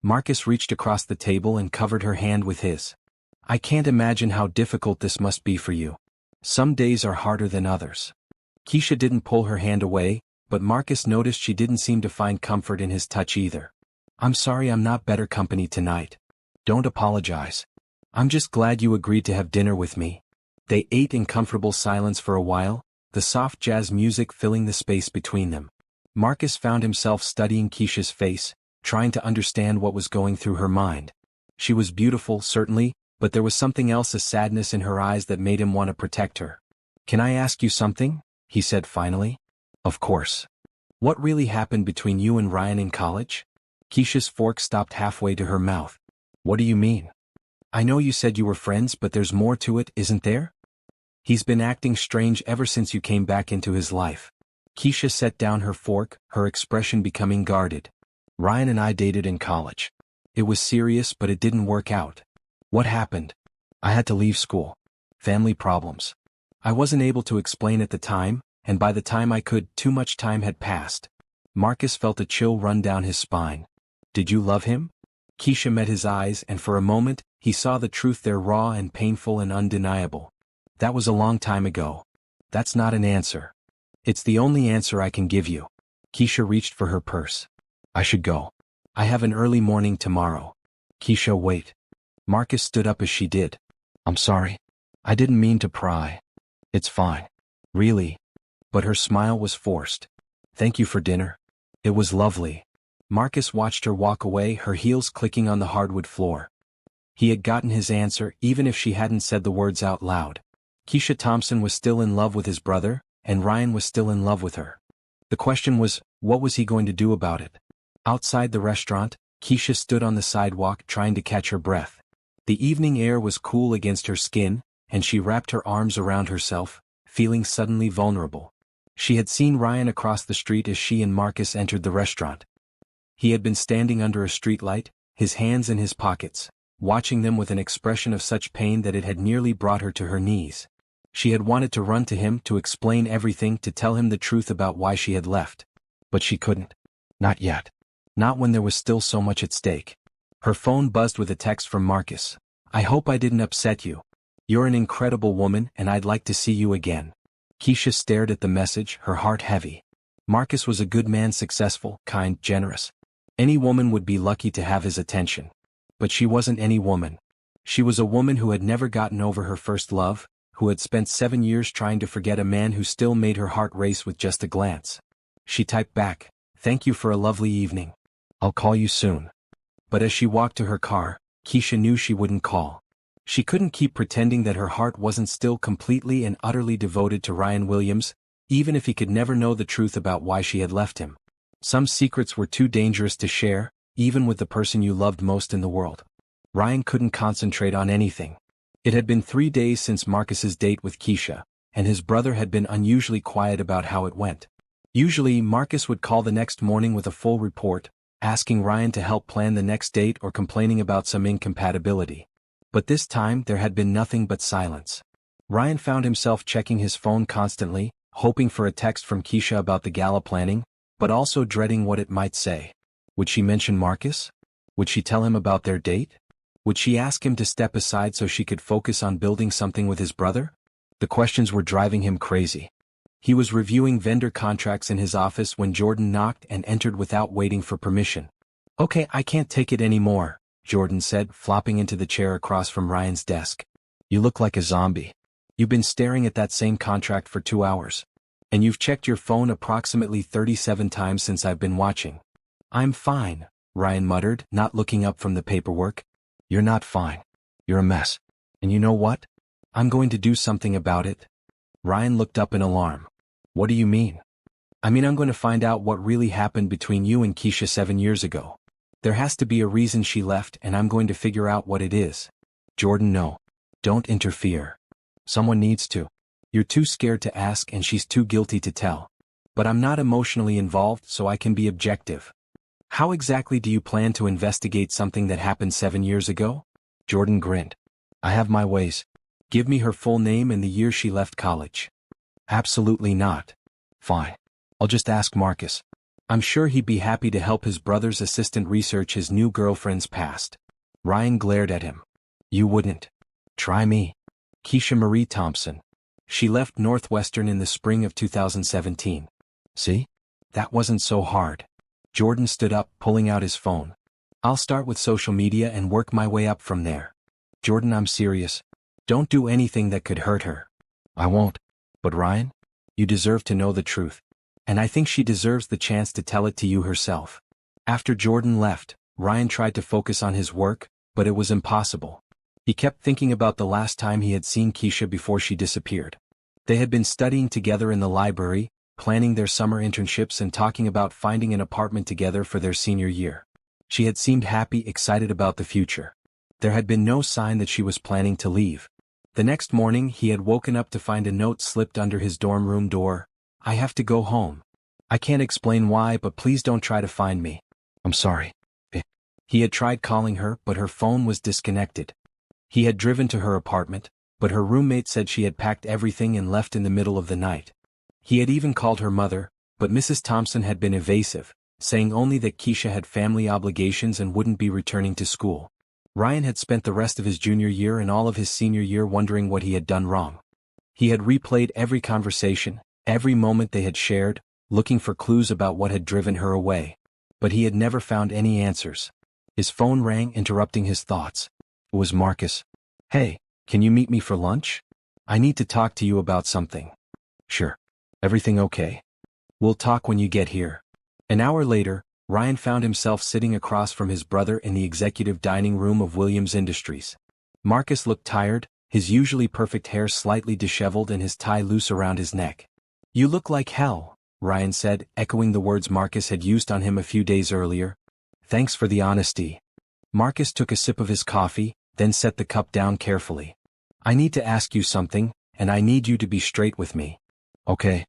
Marcus reached across the table and covered her hand with his. "I can't imagine how difficult this must be for you. Some days are harder than others." Kesha didn't pull her hand away, but Marcus noticed she didn't seem to find comfort in his touch either. "I'm sorry I'm not better company tonight." "Don't apologize. I'm just glad you agreed to have dinner with me." They ate in comfortable silence for a while, the soft jazz music filling the space between them. Marcus found himself studying Kesha's face, trying to understand what was going through her mind. She was beautiful, certainly, but there was something else, a sadness in her eyes that made him want to protect her. "Can I ask you something?" he said finally. "Of course. What really happened between you and Ryan in college?" Kesha's fork stopped halfway to her mouth. "What do you mean? I know you said you were friends, but there's more to it, isn't there? He's been acting strange ever since you came back into his life." Kesha set down her fork, her expression becoming guarded. "Ryan and I dated in college. It was serious, but it didn't work out." "What happened?" "I had to leave school. Family problems. I wasn't able to explain at the time, and by the time I could, too much time had passed." Marcus felt a chill run down his spine. "Did you love him?" Kesha met his eyes, and for a moment, he saw the truth there, raw and painful and undeniable. "That was a long time ago. That's not an answer. It's the only answer I can give you." Kesha reached for her purse. "I should go. I have an early morning tomorrow." "Kesha, wait." Marcus stood up as she did. "I'm sorry. I didn't mean to pry." "It's fine. Really." But her smile was forced. "Thank you for dinner. It was lovely." Marcus watched her walk away, her heels clicking on the hardwood floor. He had gotten his answer, even if she hadn't said the words out loud. Kesha Thompson was still in love with his brother, and Ryan was still in love with her. The question was, what was he going to do about it? Outside the restaurant, Kesha stood on the sidewalk trying to catch her breath. The evening air was cool against her skin, and she wrapped her arms around herself, feeling suddenly vulnerable. She had seen Ryan across the street as she and Marcus entered the restaurant. He had been standing under a streetlight, his hands in his pockets, watching them with an expression of such pain that it had nearly brought her to her knees. She had wanted to run to him, to explain everything, to tell him the truth about why she had left. But she couldn't. Not yet. Not when there was still so much at stake. Her phone buzzed with a text from Marcus. "I hope I didn't upset you. You're an incredible woman, and I'd like to see you again." Kesha stared at the message, her heart heavy. Marcus was a good man, successful, kind, generous. Any woman would be lucky to have his attention. But she wasn't any woman. She was a woman who had never gotten over her first love, who had spent 7 years trying to forget a man who still made her heart race with just a glance. She typed back, "Thank you for a lovely evening. I'll call you soon." But as she walked to her car, Kesha knew she wouldn't call. She couldn't keep pretending that her heart wasn't still completely and utterly devoted to Ryan Williams, even if he could never know the truth about why she had left him. Some secrets were too dangerous to share, even with the person you loved most in the world. Ryan couldn't concentrate on anything. It had been 3 days since Marcus's date with Kesha, and his brother had been unusually quiet about how it went. Usually, Marcus would call the next morning with a full report, asking Ryan to help plan the next date or complaining about some incompatibility. But this time there had been nothing but silence. Ryan found himself checking his phone constantly, hoping for a text from Kesha about the gala planning, but also dreading what it might say. Would she mention Marcus? Would she tell him about their date? Would she ask him to step aside so she could focus on building something with his brother? The questions were driving him crazy. He was reviewing vendor contracts in his office when Jordan knocked and entered without waiting for permission. "Okay, I can't take it anymore," Jordan said, flopping into the chair across from Ryan's desk. "You look like a zombie. You've been staring at that same contract for 2 hours. And you've checked your phone approximately 37 times since I've been watching." "I'm fine," Ryan muttered, not looking up from the paperwork. "You're not fine. You're a mess. And you know what? I'm going to do something about it." Ryan looked up in alarm. "What do you mean?" "I mean, I'm going to find out what really happened between you and Kesha 7 years ago. There has to be a reason she left, and I'm going to figure out what it is." "Jordan, no. Don't interfere. Someone needs to. You're too scared to ask and she's too guilty to tell. But I'm not emotionally involved, so I can be objective." "How exactly do you plan to investigate something that happened 7 years ago?" Jordan grinned. "I have my ways. Give me her full name and the year she left college." "Absolutely not." "Fine. I'll just ask Marcus. I'm sure he'd be happy to help his brother's assistant research his new girlfriend's past." Ryan glared at him. "You wouldn't. Try me. Kesha Marie Thompson. She left Northwestern in the spring of 2017. See? That wasn't so hard." Jordan stood up, pulling out his phone. "I'll start with social media and work my way up from there." "Jordan, I'm serious. Don't do anything that could hurt her." "I won't. But Ryan? You deserve to know the truth. and I think she deserves the chance to tell it to you herself. After Jordan left, Ryan tried to focus on his work, but it was impossible. He kept thinking about the last time he had seen Kesha before she disappeared. They had been studying together in the library, planning their summer internships and talking about finding an apartment together for their senior year. She had seemed happy, excited about the future. There had been no sign that she was planning to leave. The next morning he had woken up to find a note slipped under his dorm room door. "I have to go home. I can't explain why, but please don't try to find me. I'm sorry." He had tried calling her, but her phone was disconnected. He had driven to her apartment, but her roommate said she had packed everything and left in the middle of the night. He had even called her mother, but Mrs. Thompson had been evasive, saying only that Kesha had family obligations and wouldn't be returning to school. Ryan had spent the rest of his junior year and all of his senior year wondering what he had done wrong. He had replayed every conversation, every moment they had shared, looking for clues about what had driven her away. But he had never found any answers. His phone rang, interrupting his thoughts. It was Marcus. "Hey, can you meet me for lunch? I need to talk to you about something." "Sure. Everything okay? We'll talk when you get here." An hour later, Ryan found himself sitting across from his brother in the executive dining room of Williams Industries. Marcus looked tired, his usually perfect hair slightly disheveled and his tie loose around his neck. "You look like hell," Ryan said, echoing the words Marcus had used on him a few days earlier. "Thanks for the honesty." Marcus took a sip of his coffee, then set the cup down carefully. "I need to ask you something, and I need you to be straight with me." "Okay.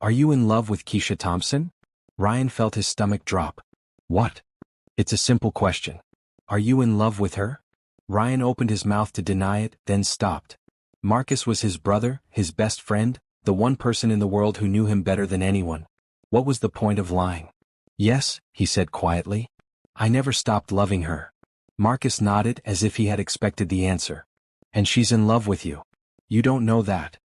Are you in love with Kesha Thompson?" Ryan felt his stomach drop. "What?" "It's a simple question. Are you in love with her?" Ryan opened his mouth to deny it, then stopped. Marcus was his brother, his best friend, the one person in the world who knew him better than anyone. What was the point of lying? "Yes," he said quietly. "I never stopped loving her." Marcus nodded as if he had expected the answer. "And she's in love with you. You don't know that."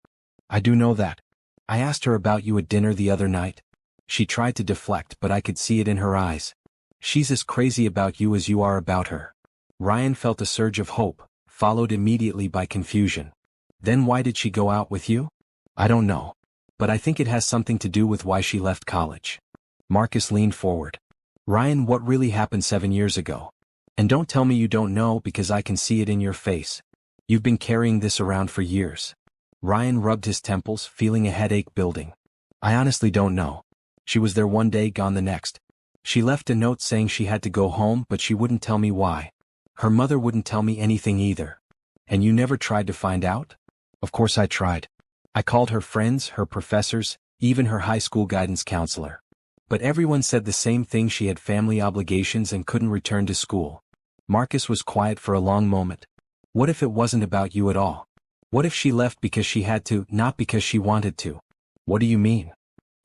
"I do know that. I asked her about you at dinner the other night." She tried to deflect, but I could see it in her eyes. "She's as crazy about you as you are about her." Ryan felt a surge of hope, followed immediately by confusion. "Then why did she go out with you?" "I don't know. But I think it has something to do with why she left college." Marcus leaned forward. "Ryan, what really happened 7 years ago? And don't tell me you don't know, because I can see it in your face. You've been carrying this around for years." Ryan rubbed his temples, feeling a headache building. "I honestly don't know. She was there one day, gone the next. She left a note saying she had to go home, but she wouldn't tell me why. Her mother wouldn't tell me anything either." "And you never tried to find out?" "Of course I tried. I called her friends, her professors, even her high school guidance counselor. But everyone said the same thing: she had family obligations and couldn't return to school." Marcus was quiet for a long moment. "What if it wasn't about you at all? What if she left because she had to, not because she wanted to?" "What do you mean?"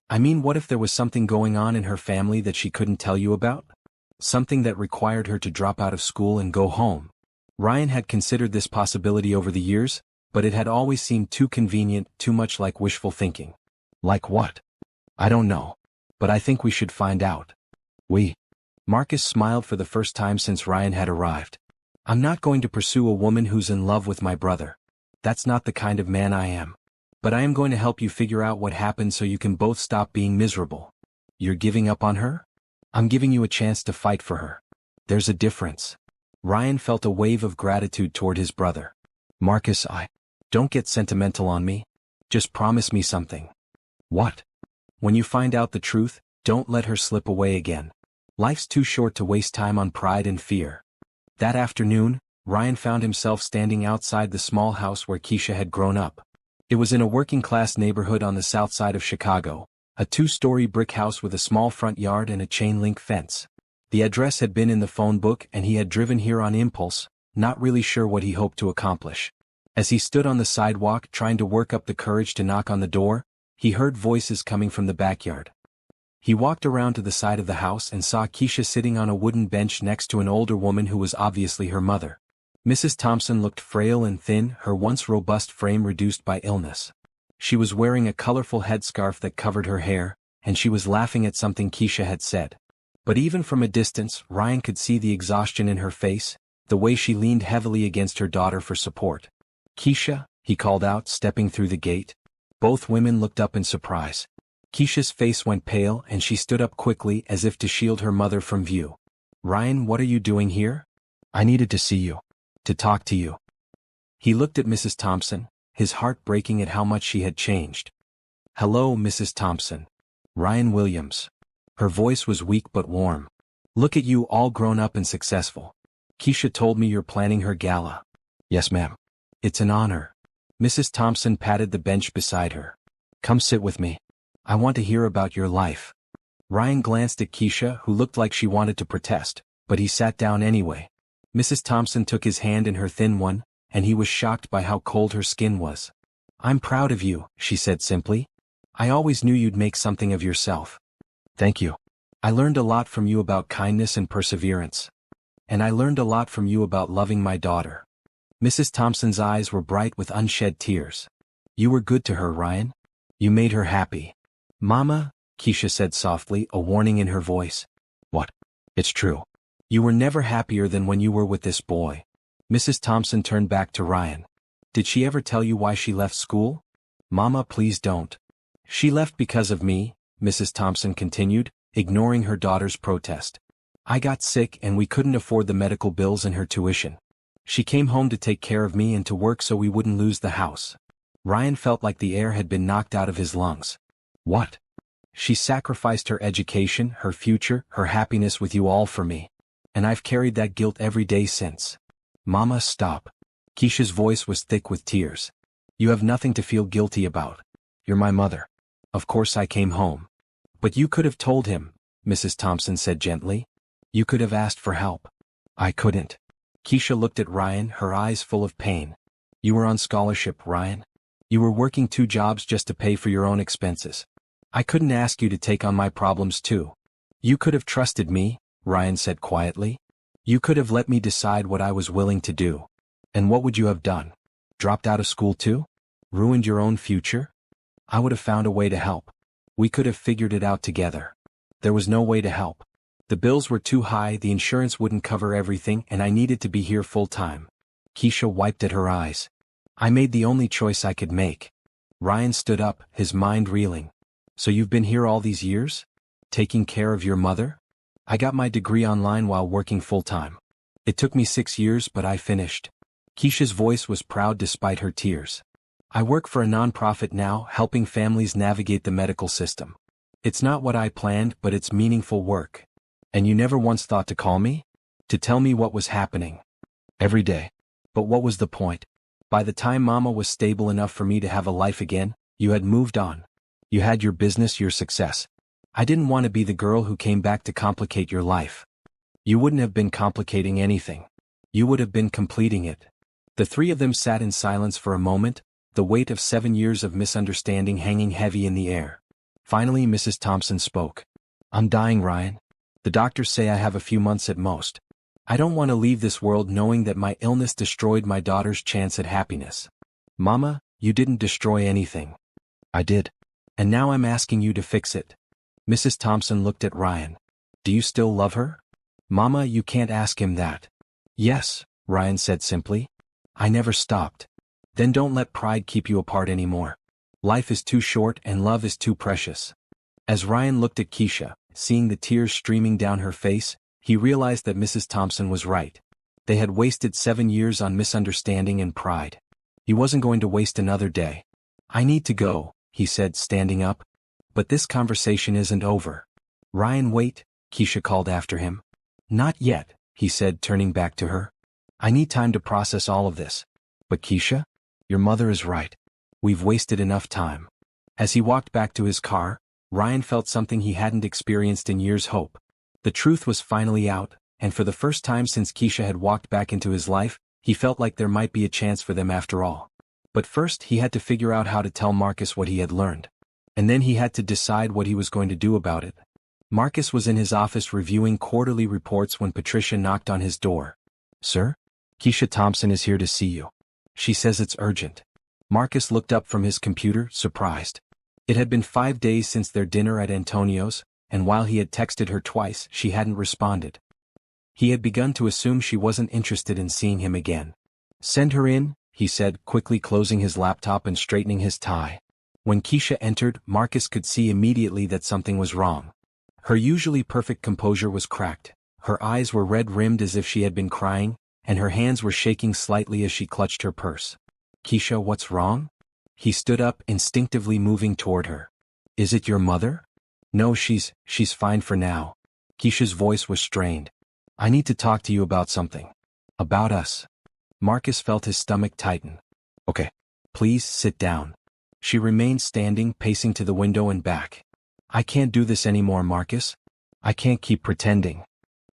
"I mean, what if there was something going on in her family that she couldn't tell you about? Something that required her to drop out of school and go home." Ryan had considered this possibility over the years, but it had always seemed too convenient, too much like wishful thinking. "Like what?" "I don't know. But I think we should find out." "We?" Marcus smiled for the first time since Ryan had arrived. "I'm not going to pursue a woman who's in love with my brother. That's not the kind of man I am. But I am going to help you figure out what happened so you can both stop being miserable." "You're giving up on her?" "I'm giving you a chance to fight for her. There's a difference." Ryan felt a wave of gratitude toward his brother. "Marcus, don't get sentimental on me. Just promise me something." "What?" "When you find out the truth, don't let her slip away again. Life's too short to waste time on pride and fear." That afternoon, Ryan found himself standing outside the small house where Kesha had grown up. It was in a working-class neighborhood on the south side of Chicago, a 2-story brick house with a small front yard and a chain-link fence. The address had been in the phone book and he had driven here on impulse, not really sure what he hoped to accomplish. As he stood on the sidewalk trying to work up the courage to knock on the door, he heard voices coming from the backyard. He walked around to the side of the house and saw Kesha sitting on a wooden bench next to an older woman who was obviously her mother. Mrs. Thompson looked frail and thin, her once robust frame reduced by illness. She was wearing a colorful headscarf that covered her hair, and she was laughing at something Kesha had said. But even from a distance, Ryan could see the exhaustion in her face, the way she leaned heavily against her daughter for support. "Kesha," he called out, stepping through the gate. Both women looked up in surprise. Kesha's face went pale and she stood up quickly as if to shield her mother from view. "Ryan, what are you doing here?" "I needed to see you. To talk to you." He looked at Mrs. Thompson, his heart breaking at how much she had changed. "Hello, Mrs. Thompson. Ryan Williams." Her voice was weak but warm. "Look at you, all grown up and successful. Kesha told me you're planning her gala." "Yes, ma'am." "It's an honor." Mrs. Thompson patted the bench beside her. "Come sit with me. I want to hear about your life." Ryan glanced at Kesha, who looked like she wanted to protest, but he sat down anyway. Mrs. Thompson took his hand in her thin one, and he was shocked by how cold her skin was. "I'm proud of you," she said simply. "I always knew you'd make something of yourself." "Thank you. I learned a lot from you about kindness and perseverance. And I learned a lot from you about loving my daughter." Mrs. Thompson's eyes were bright with unshed tears. "You were good to her, Ryan. You made her happy." "Mama," Kesha said softly, a warning in her voice. "What?" "It's true. You were never happier than when you were with this boy." Mrs. Thompson turned back to Ryan. "Did she ever tell you why she left school?" "Mama, please don't." "She left because of me," Mrs. Thompson continued, ignoring her daughter's protest. "I got sick and we couldn't afford the medical bills and her tuition. She came home to take care of me and to work so we wouldn't lose the house." Ryan felt like the air had been knocked out of his lungs. "What?" "She sacrificed her education, her future, her happiness with you all for me. And I've carried that guilt every day since." "Mama, stop." Kesha's voice was thick with tears. "You have nothing to feel guilty about. You're my mother. Of course I came home." "But you could have told him," Mrs. Thompson said gently. "You could have asked for help." "I couldn't." Kesha looked at Ryan, her eyes full of pain. "You were on scholarship, Ryan. You were working 2 jobs just to pay for your own expenses. I couldn't ask you to take on my problems too." "You could have trusted me," Ryan said quietly. "You could have let me decide what I was willing to do. And what would you have done? Dropped out of school too? Ruined your own future?" "I would have found a way to help. We could have figured it out together." "There was no way to help. The bills were too high, the insurance wouldn't cover everything, and I needed to be here full time." Kesha wiped at her eyes. "I made the only choice I could make." Ryan stood up, his mind reeling. "So you've been here all these years? Taking care of your mother?" "I got my degree online while working full-time. It took me 6 years, but I finished." Kesha's voice was proud despite her tears. "I work for a nonprofit now, helping families navigate the medical system. It's not what I planned, but it's meaningful work." "And you never once thought to call me? To tell me what was happening?" "Every day. But what was the point? By the time Mama was stable enough for me to have a life again, you had moved on. You had your business, your success. I didn't want to be the girl who came back to complicate your life." "You wouldn't have been complicating anything. You would have been completing it." The three of them sat in silence for a moment, the weight of 7 years of misunderstanding hanging heavy in the air. Finally Mrs. Thompson spoke. "I'm dying, Ryan. The doctors say I have a few months at most. I don't want to leave this world knowing that my illness destroyed my daughter's chance at happiness." "Mama, you didn't destroy anything." "I did. And now I'm asking you to fix it." Mrs. Thompson looked at Ryan. "Do you still love her?" "Mama, you can't ask him that." "Yes," Ryan said simply. "I never stopped." "Then don't let pride keep you apart anymore. Life is too short and love is too precious." As Ryan looked at Kesha, seeing the tears streaming down her face, he realized that Mrs. Thompson was right. They had wasted 7 years on misunderstanding and pride. He wasn't going to waste another day. "I need to go," he said, standing up. "But this conversation isn't over." "Ryan, wait," Kesha called after him. "Not yet," he said, turning back to her. "I need time to process all of this." "But Kesha, your mother is right. We've wasted enough time." As he walked back to his car, Ryan felt something he hadn't experienced in years: hope. The truth was finally out, and for the first time since Kesha had walked back into his life, he felt like there might be a chance for them after all. But first he had to figure out how to tell Marcus what he had learned. And then he had to decide what he was going to do about it. Marcus was in his office reviewing quarterly reports when Patricia knocked on his door. "Sir? Kesha Thompson is here to see you. She says it's urgent." Marcus looked up from his computer, surprised. It had been 5 days since their dinner at Antonio's, and while he had texted her twice, she hadn't responded. He had begun to assume she wasn't interested in seeing him again. "Send her in," he said, quickly closing his laptop and straightening his tie. When Kesha entered, Marcus could see immediately that something was wrong. Her usually perfect composure was cracked, her eyes were red-rimmed as if she had been crying, and her hands were shaking slightly as she clutched her purse. "Kesha, what's wrong?" He stood up, instinctively moving toward her. "Is it your mother?" "No, she's fine for now." Kesha's voice was strained. "I need to talk to you about something. About us." Marcus felt his stomach tighten. "Okay. Please sit down." She remained standing, pacing to the window and back. "I can't do this anymore, Marcus. I can't keep pretending."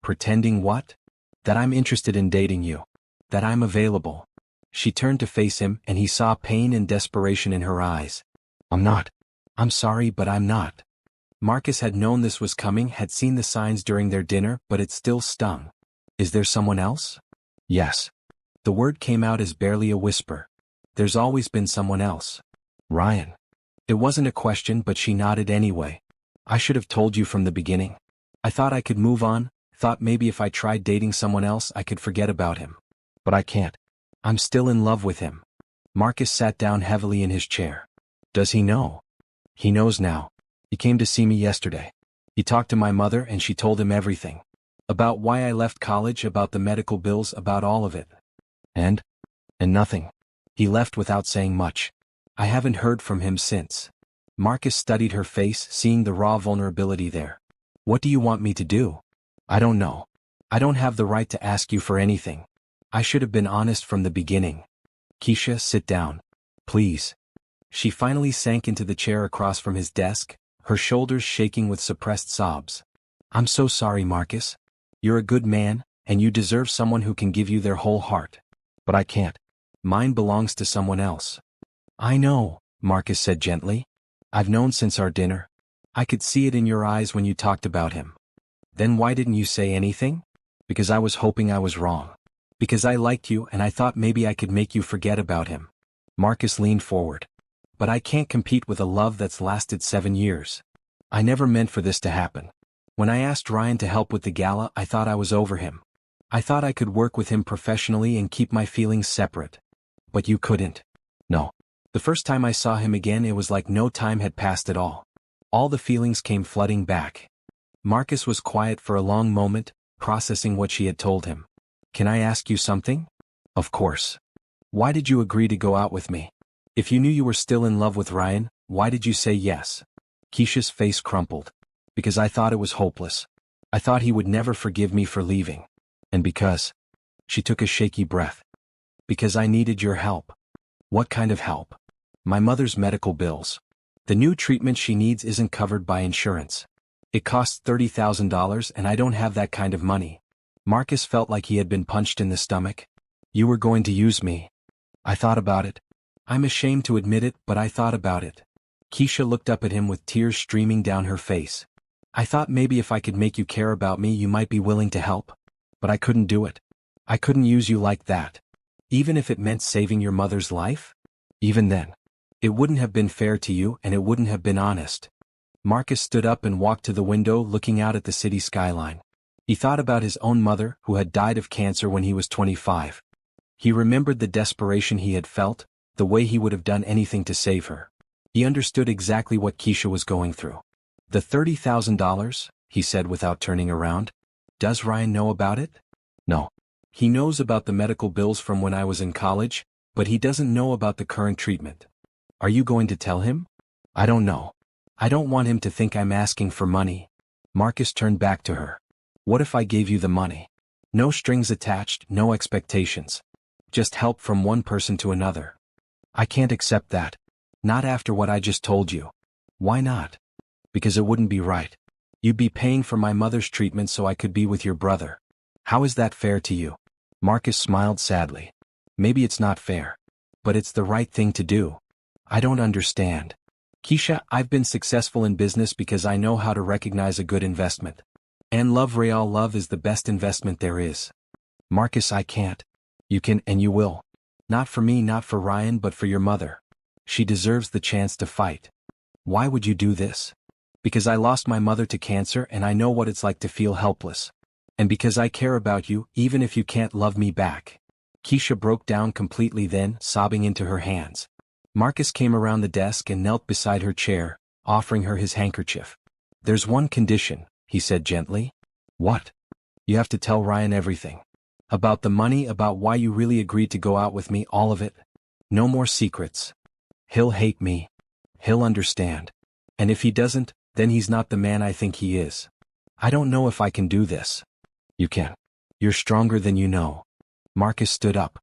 "Pretending what?" "That I'm interested in dating you. That I'm available." She turned to face him, and he saw pain and desperation in her eyes. "I'm not. I'm sorry, but I'm not." Marcus had known this was coming, had seen the signs during their dinner, but it still stung. "Is there someone else?" "Yes." The word came out as barely a whisper. "There's always been someone else. Ryan." It wasn't a question, but she nodded anyway. "I should have told you from the beginning. I thought I could move on, thought maybe if I tried dating someone else I could forget about him. But I can't. I'm still in love with him." Marcus sat down heavily in his chair. "Does he know?" "He knows now. He came to see me yesterday. He talked to my mother and she told him everything. About why I left college, about the medical bills, about all of it. And nothing. He left without saying much. I haven't heard from him since." Marcus studied her face, seeing the raw vulnerability there. "What do you want me to do?" "I don't know. I don't have the right to ask you for anything. I should have been honest from the beginning." "Kesha, sit down. Please." She finally sank into the chair across from his desk, her shoulders shaking with suppressed sobs. "I'm so sorry, Marcus. You're a good man, and you deserve someone who can give you their whole heart. But I can't. Mine belongs to someone else." "I know," Marcus said gently. "I've known since our dinner. I could see it in your eyes when you talked about him." "Then why didn't you say anything?" "Because I was hoping I was wrong. Because I liked you and I thought maybe I could make you forget about him." Marcus leaned forward. "But I can't compete with a love that's lasted 7 years. I never meant for this to happen. When I asked Ryan to help with the gala, I thought I was over him. I thought I could work with him professionally and keep my feelings separate. But you couldn't." "No. The first time I saw him again it was like no time had passed at all. All the feelings came flooding back." Marcus was quiet for a long moment, processing what she had told him. "Can I ask you something?" "Of course." "Why did you agree to go out with me? If you knew you were still in love with Ryan, why did you say yes?" Kesha's face crumpled. "Because I thought it was hopeless. I thought he would never forgive me for leaving. And because..." She took a shaky breath. "Because I needed your help." "What kind of help?" "My mother's medical bills. The new treatment she needs isn't covered by insurance. It costs $30,000 and I don't have that kind of money." Marcus felt like he had been punched in the stomach. "You were going to use me." "I thought about it. I'm ashamed to admit it, but I thought about it." Kesha looked up at him with tears streaming down her face. "I thought maybe if I could make you care about me you might be willing to help. But I couldn't do it. I couldn't use you like that. Even if it meant saving your mother's life? Even then. It wouldn't have been fair to you and it wouldn't have been honest." Marcus stood up and walked to the window, looking out at the city skyline. He thought about his own mother, who had died of cancer when he was 25. He remembered the desperation he had felt, the way he would have done anything to save her. He understood exactly what Kesha was going through. "The $30,000, he said without turning around. "Does Ryan know about it?" "No. He knows about the medical bills from when I was in college, but he doesn't know about the current treatment." "Are you going to tell him?" "I don't know. I don't want him to think I'm asking for money." Marcus turned back to her. "What if I gave you the money? No strings attached, no expectations. Just help from one person to another." "I can't accept that. Not after what I just told you." "Why not?" "Because it wouldn't be right. You'd be paying for my mother's treatment so I could be with your brother. How is that fair to you?" Marcus smiled sadly. "Maybe it's not fair. But it's the right thing to do." "I don't understand." "Kesha, I've been successful in business because I know how to recognize a good investment. And real love is the best investment there is." "Marcus, I can't." "You can and you will. Not for me, not for Ryan, but for your mother. She deserves the chance to fight." "Why would you do this?" "Because I lost my mother to cancer and I know what it's like to feel helpless. And because I care about you, even if you can't love me back." Kesha broke down completely then, sobbing into her hands. Marcus came around the desk and knelt beside her chair, offering her his handkerchief. "There's one condition," he said gently. "What?" "You have to tell Ryan everything. About the money, about why you really agreed to go out with me, all of it. No more secrets. He'll hate me. He'll understand. And if he doesn't, then he's not the man I think he is. I don't know if I can do this." "You can. You're stronger than you know." Marcus stood up.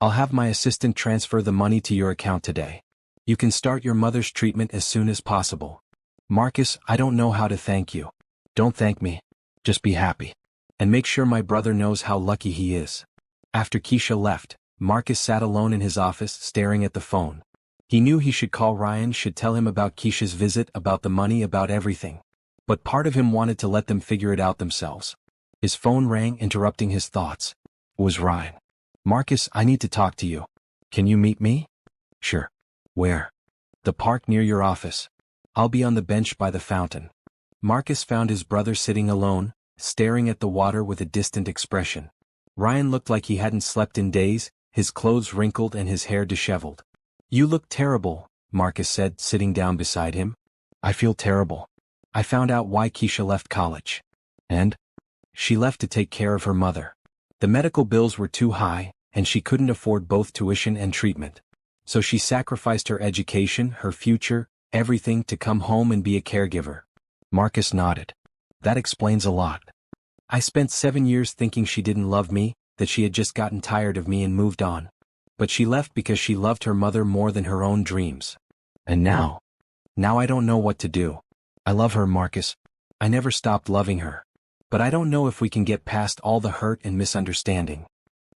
"I'll have my assistant transfer the money to your account today. You can start your mother's treatment as soon as possible." "Marcus, I don't know how to thank you." "Don't thank me. Just be happy. And make sure my brother knows how lucky he is." After Kesha left, Marcus sat alone in his office staring at the phone. He knew he should call Ryan, should tell him about Kesha's visit, about the money, about everything. But part of him wanted to let them figure it out themselves. His phone rang, interrupting his thoughts. It was Ryan. "Marcus, I need to talk to you. Can you meet me?" "Sure." "Where?" "The park near your office. I'll be on the bench by the fountain." Marcus found his brother sitting alone, staring at the water with a distant expression. Ryan looked like he hadn't slept in days, his clothes wrinkled and his hair disheveled. "You look terrible," Marcus said, sitting down beside him. "I feel terrible. I found out why Kesha left college." "And?" "She left to take care of her mother. The medical bills were too high, and she couldn't afford both tuition and treatment. So she sacrificed her education, her future, everything to come home and be a caregiver." Marcus nodded. "That explains a lot. I spent 7 years thinking she didn't love me, that she had just gotten tired of me and moved on. But she left because she loved her mother more than her own dreams. And now I don't know what to do. I love her, Marcus. I never stopped loving her. But I don't know if we can get past all the hurt and misunderstanding."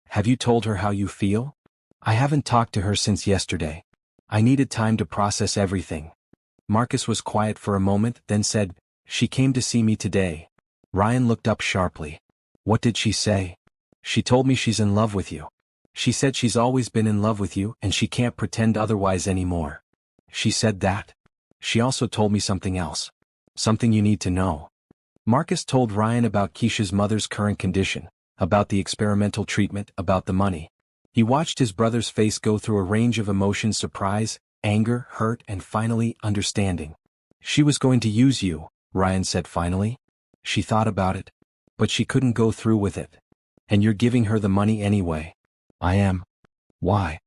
"Have you told her how you feel?" "I haven't talked to her since yesterday. I needed time to process everything." Marcus was quiet for a moment, then said, "She came to see me today." Ryan looked up sharply. "What did she say?" "She told me she's in love with you. She said she's always been in love with you and she can't pretend otherwise anymore." "She said that?" "She also told me something else. Something you need to know." Marcus told Ryan about Kesha's mother's current condition, about the experimental treatment, about the money. He watched his brother's face go through a range of emotions: surprise, anger, hurt, and finally, understanding. "She was going to use you," Ryan said finally. "She thought about it. But she couldn't go through with it. And you're giving her the money anyway." "I am." "Why?"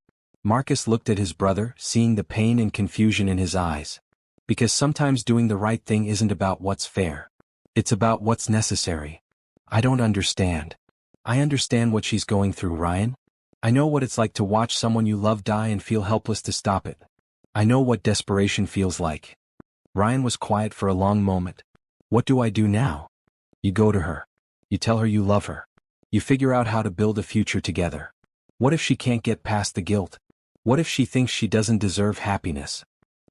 Marcus looked at his brother, seeing the pain and confusion in his eyes. "Because sometimes doing the right thing isn't about what's fair. It's about what's necessary." "I don't understand." "I understand what she's going through, Ryan. I know what it's like to watch someone you love die and feel helpless to stop it. I know what desperation feels like." Ryan was quiet for a long moment. "What do I do now?" "You go to her. You tell her you love her. You figure out how to build a future together. What if she can't get past the guilt? What if she thinks she doesn't deserve happiness?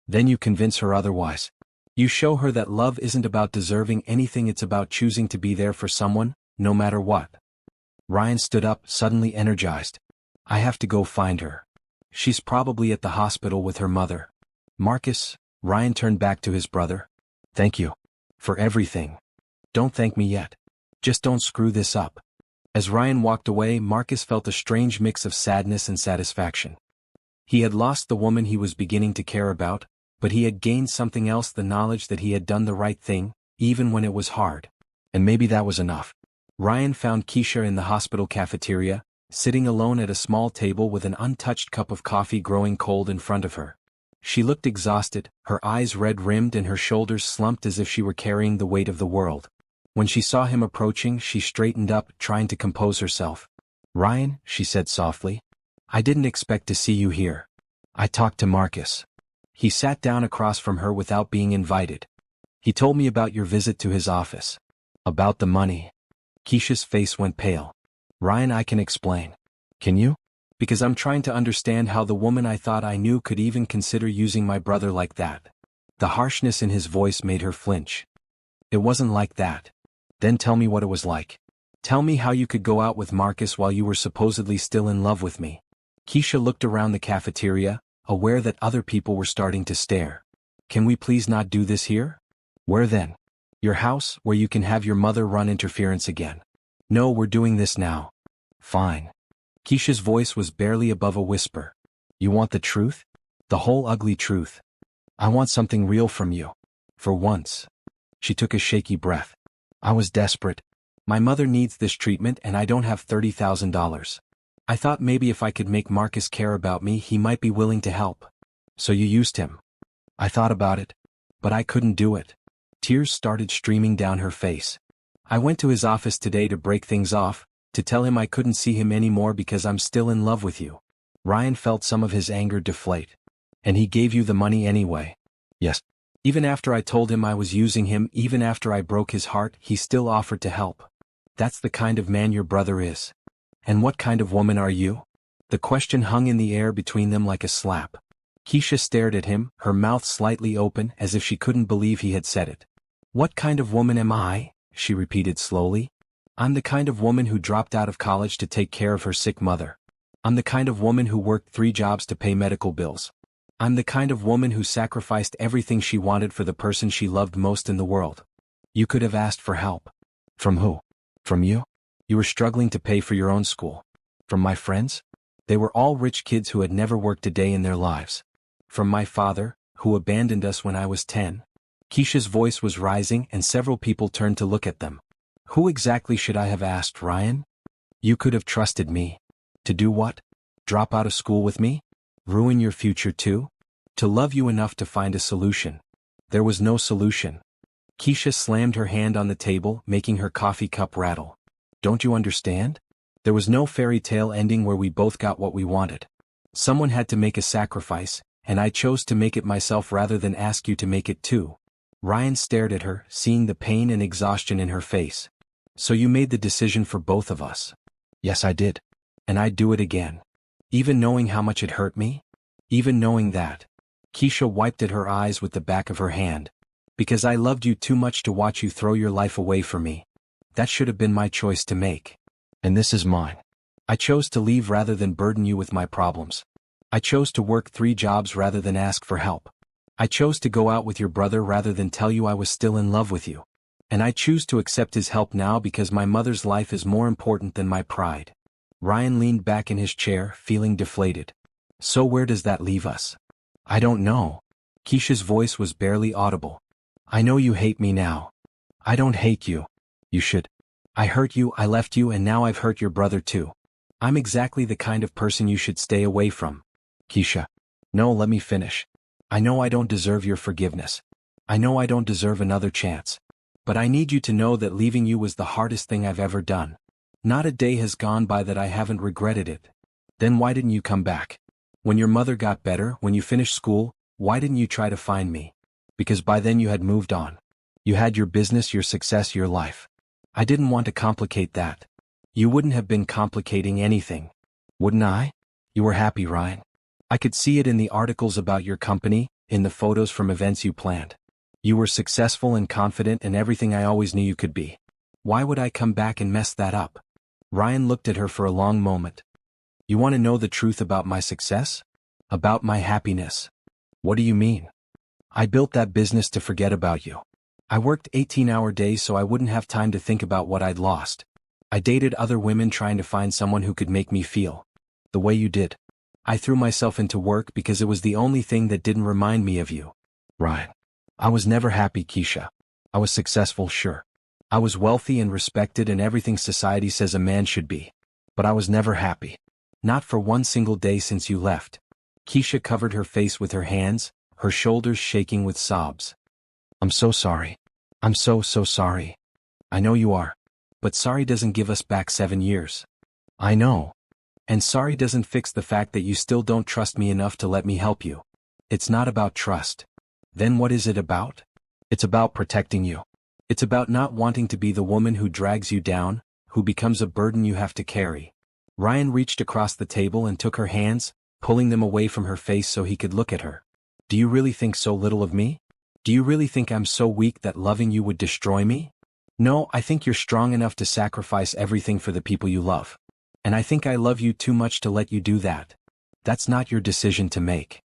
Then you convince her otherwise. You show her that love isn't about deserving anything, it's about choosing to be there for someone, no matter what." Ryan stood up, suddenly energized. "I have to go find her. She's probably at the hospital with her mother." "Marcus," Ryan turned back to his brother. "Thank you. For everything. Don't thank me yet. Just don't screw this up." As Ryan walked away, Marcus felt a strange mix of sadness and satisfaction. He had lost the woman he was beginning to care about, but he had gained something else: the knowledge that he had done the right thing, even when it was hard. And maybe that was enough. Ryan found Kesha in the hospital cafeteria, sitting alone at a small table with an untouched cup of coffee growing cold in front of her. She looked exhausted, her eyes red-rimmed and her shoulders slumped as if she were carrying the weight of the world. When she saw him approaching, she straightened up, trying to compose herself. "Ryan," she said softly, "I didn't expect to see you here. I talked to Marcus." He sat down across from her without being invited. "He told me about your visit to his office. About the money." Kesha's face went pale. "Ryan, I can explain." "Can you?" "Because I'm trying to understand how the woman I thought I knew could even consider using my brother like that." The harshness in his voice made her flinch. "It wasn't like that." "Then tell me what it was like. Tell me how you could go out with Marcus while you were supposedly still in love with me." Kesha looked around the cafeteria, aware that other people were starting to stare. "Can we please not do this here?" "Where then?" "Your house, where you can have your mother run interference again." "No, we're doing this now." "Fine." Kesha's voice was barely above a whisper. "You want the truth?" The whole ugly truth. I want something real from you. For once. She took a shaky breath. I was desperate. My mother needs this treatment and I don't have $30,000. I thought maybe if I could make Marcus care about me he might be willing to help. So you used him. I thought about it. But I couldn't do it. Tears started streaming down her face. I went to his office today to break things off, to tell him I couldn't see him anymore because I'm still in love with you. Ryan felt some of his anger deflate. And he gave you the money anyway. Yes. Even after I told him I was using him, even after I broke his heart, he still offered to help. That's the kind of man your brother is. And what kind of woman are you? The question hung in the air between them like a slap. Kesha stared at him, her mouth slightly open as if she couldn't believe he had said it. What kind of woman am I? She repeated slowly. I'm the kind of woman who dropped out of college to take care of her sick mother. I'm the kind of woman who worked 3 jobs to pay medical bills. I'm the kind of woman who sacrificed everything she wanted for the person she loved most in the world. You could have asked for help. From who? From you? You were struggling to pay for your own school. From my friends? They were all rich kids who had never worked a day in their lives. From my father, who abandoned us when I was 10. Kesha's voice was rising and several people turned to look at them. Who exactly should I have asked, Ryan? You could have trusted me. To do what? Drop out of school with me? Ruin your future too? To love you enough to find a solution. There was no solution. Kesha slammed her hand on the table, making her coffee cup rattle. Don't you understand? There was no fairy tale ending where we both got what we wanted. Someone had to make a sacrifice, and I chose to make it myself rather than ask you to make it too. Ryan stared at her, seeing the pain and exhaustion in her face. So you made the decision for both of us. Yes, I did. And I'd do it again. Even knowing how much it hurt me? Even knowing that. Kesha wiped at her eyes with the back of her hand. Because I loved you too much to watch you throw your life away for me. That should have been my choice to make. And this is mine. I chose to leave rather than burden you with my problems. I chose to work 3 jobs rather than ask for help. I chose to go out with your brother rather than tell you I was still in love with you. And I choose to accept his help now because my mother's life is more important than my pride. Ryan leaned back in his chair, feeling deflated. So where does that leave us? I don't know. Kesha's voice was barely audible. I know you hate me now. I don't hate you. You should. I hurt you, I left you, and now I've hurt your brother too. I'm exactly the kind of person you should stay away from. Kesha. No, let me finish. I know I don't deserve your forgiveness. I know I don't deserve another chance. But I need you to know that leaving you was the hardest thing I've ever done. Not a day has gone by that I haven't regretted it. Then why didn't you come back? When your mother got better, when you finished school, why didn't you try to find me? Because by then you had moved on. You had your business, your success, your life. I didn't want to complicate that. You wouldn't have been complicating anything. Wouldn't I? You were happy, Ryan. I could see it in the articles about your company, in the photos from events you planned. You were successful and confident and everything I always knew you could be. Why would I come back and mess that up? Ryan looked at her for a long moment. You want to know the truth about my success? About my happiness? What do you mean? I built that business to forget about you. I worked 18-hour days so I wouldn't have time to think about what I'd lost. I dated other women trying to find someone who could make me feel the way you did. I threw myself into work because it was the only thing that didn't remind me of you. Ryan. I was never happy, Kesha. I was successful, sure. I was wealthy and respected and everything society says a man should be. But I was never happy. Not for one single day since you left. Kesha covered her face with her hands, her shoulders shaking with sobs. I'm so sorry. I'm so sorry. I know you are. But sorry doesn't give us back 7 years. I know. And sorry doesn't fix the fact that you still don't trust me enough to let me help you. It's not about trust. Then what is it about? It's about protecting you. It's about not wanting to be the woman who drags you down, who becomes a burden you have to carry. Ryan reached across the table and took her hands, pulling them away from her face so he could look at her. Do you really think so little of me? Do you really think I'm so weak that loving you would destroy me? No, I think you're strong enough to sacrifice everything for the people you love. And I think I love you too much to let you do that. That's not your decision to make.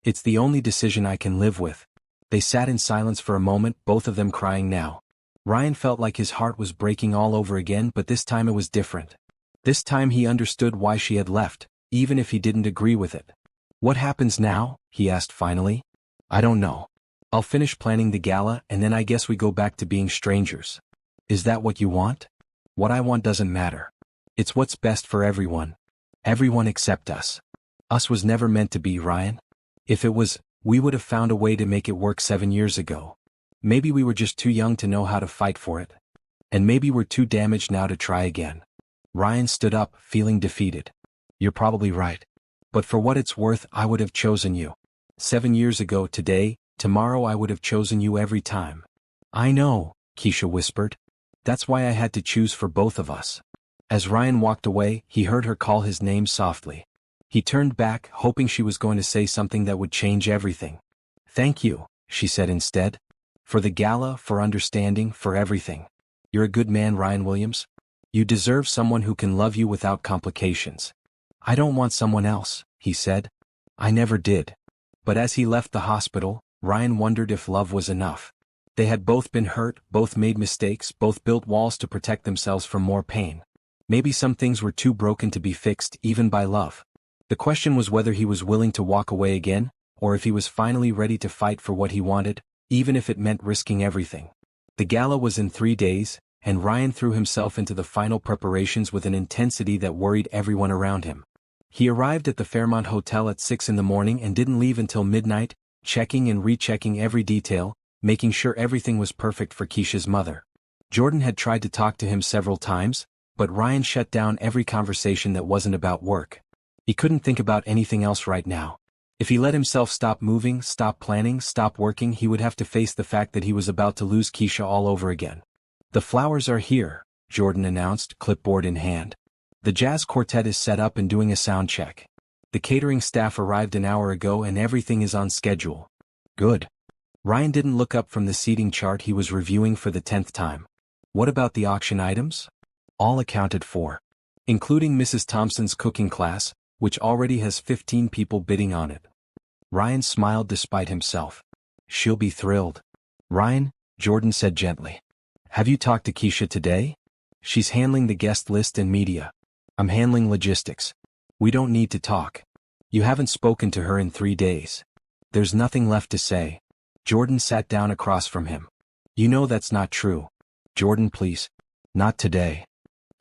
It's the only decision I can live with. They sat in silence for a moment, both of them crying now. Ryan felt like his heart was breaking all over again, but this time it was different. This time he understood why she had left, even if he didn't agree with it. What happens now? He asked finally. I don't know. I'll finish planning the gala and then I guess we go back to being strangers. Is that what you want? What I want doesn't matter. It's what's best for everyone. Everyone except us. Us was never meant to be, Ryan. If it was, we would have found a way to make it work 7 years ago. Maybe we were just too young to know how to fight for it. And maybe we're too damaged now to try again. Ryan stood up, feeling defeated. You're probably right. But for what it's worth, I would have chosen you. 7 years ago today, tomorrow I would have chosen you every time. I know, Kesha whispered. That's why I had to choose for both of us. As Ryan walked away, he heard her call his name softly. He turned back, hoping she was going to say something that would change everything. Thank you, she said instead. For the gala, for understanding, for everything. You're a good man, Ryan Williams. You deserve someone who can love you without complications. I don't want someone else, he said. I never did. But as he left the hospital, Ryan wondered if love was enough. They had both been hurt, both made mistakes, both built walls to protect themselves from more pain. Maybe some things were too broken to be fixed, even by love. The question was whether he was willing to walk away again, or if he was finally ready to fight for what he wanted, even if it meant risking everything. The gala was in 3 days, and Ryan threw himself into the final preparations with an intensity that worried everyone around him. He arrived at the Fairmont Hotel at 6 in the morning and didn't leave until midnight, checking and rechecking every detail, making sure everything was perfect for Kesha's mother. Jordan had tried to talk to him several times, but Ryan shut down every conversation that wasn't about work. He couldn't think about anything else right now. If he let himself stop moving, stop planning, stop working, he would have to face the fact that he was about to lose Kesha all over again. The flowers are here, Jordan announced, clipboard in hand. The jazz quartet is set up and doing a sound check. The catering staff arrived an hour ago and everything is on schedule. Good. Ryan didn't look up from the seating chart he was reviewing for the 10th time. What about the auction items? All accounted for. Including Mrs. Thompson's cooking class, which already has 15 people bidding on it. Ryan smiled despite himself. She'll be thrilled. Ryan, Jordan said gently. Have you talked to Kesha today? She's handling the guest list and media. I'm handling logistics. We don't need to talk. You haven't spoken to her in 3 days. There's nothing left to say. Jordan sat down across from him. You know that's not true. Jordan, please. Not today.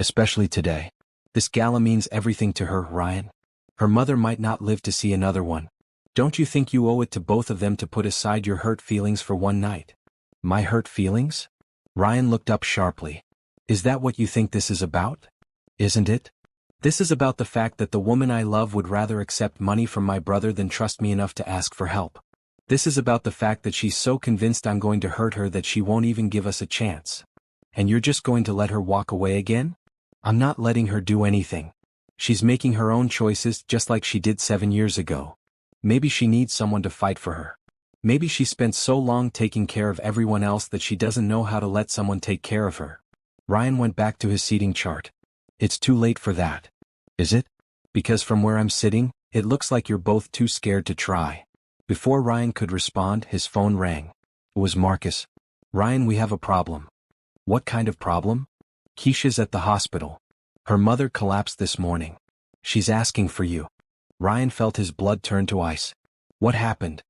Especially today. This gala means everything to her, Ryan. Her mother might not live to see another one. Don't you think you owe it to both of them to put aside your hurt feelings for one night? My hurt feelings? Ryan looked up sharply. Is that what you think this is about? Isn't it? This is about the fact that the woman I love would rather accept money from my brother than trust me enough to ask for help. This is about the fact that she's so convinced I'm going to hurt her that she won't even give us a chance. And you're just going to let her walk away again? I'm not letting her do anything. She's making her own choices just like she did 7 years ago. Maybe she needs someone to fight for her. Maybe she spent so long taking care of everyone else that she doesn't know how to let someone take care of her. Ryan went back to his seating chart. It's too late for that. Is it? Because from where I'm sitting, it looks like you're both too scared to try. Before Ryan could respond, his phone rang. It was Marcus. Ryan, we have a problem. What kind of problem? Kesha's at the hospital. Her mother collapsed this morning. She's asking for you. Ryan felt his blood turn to ice. What happened?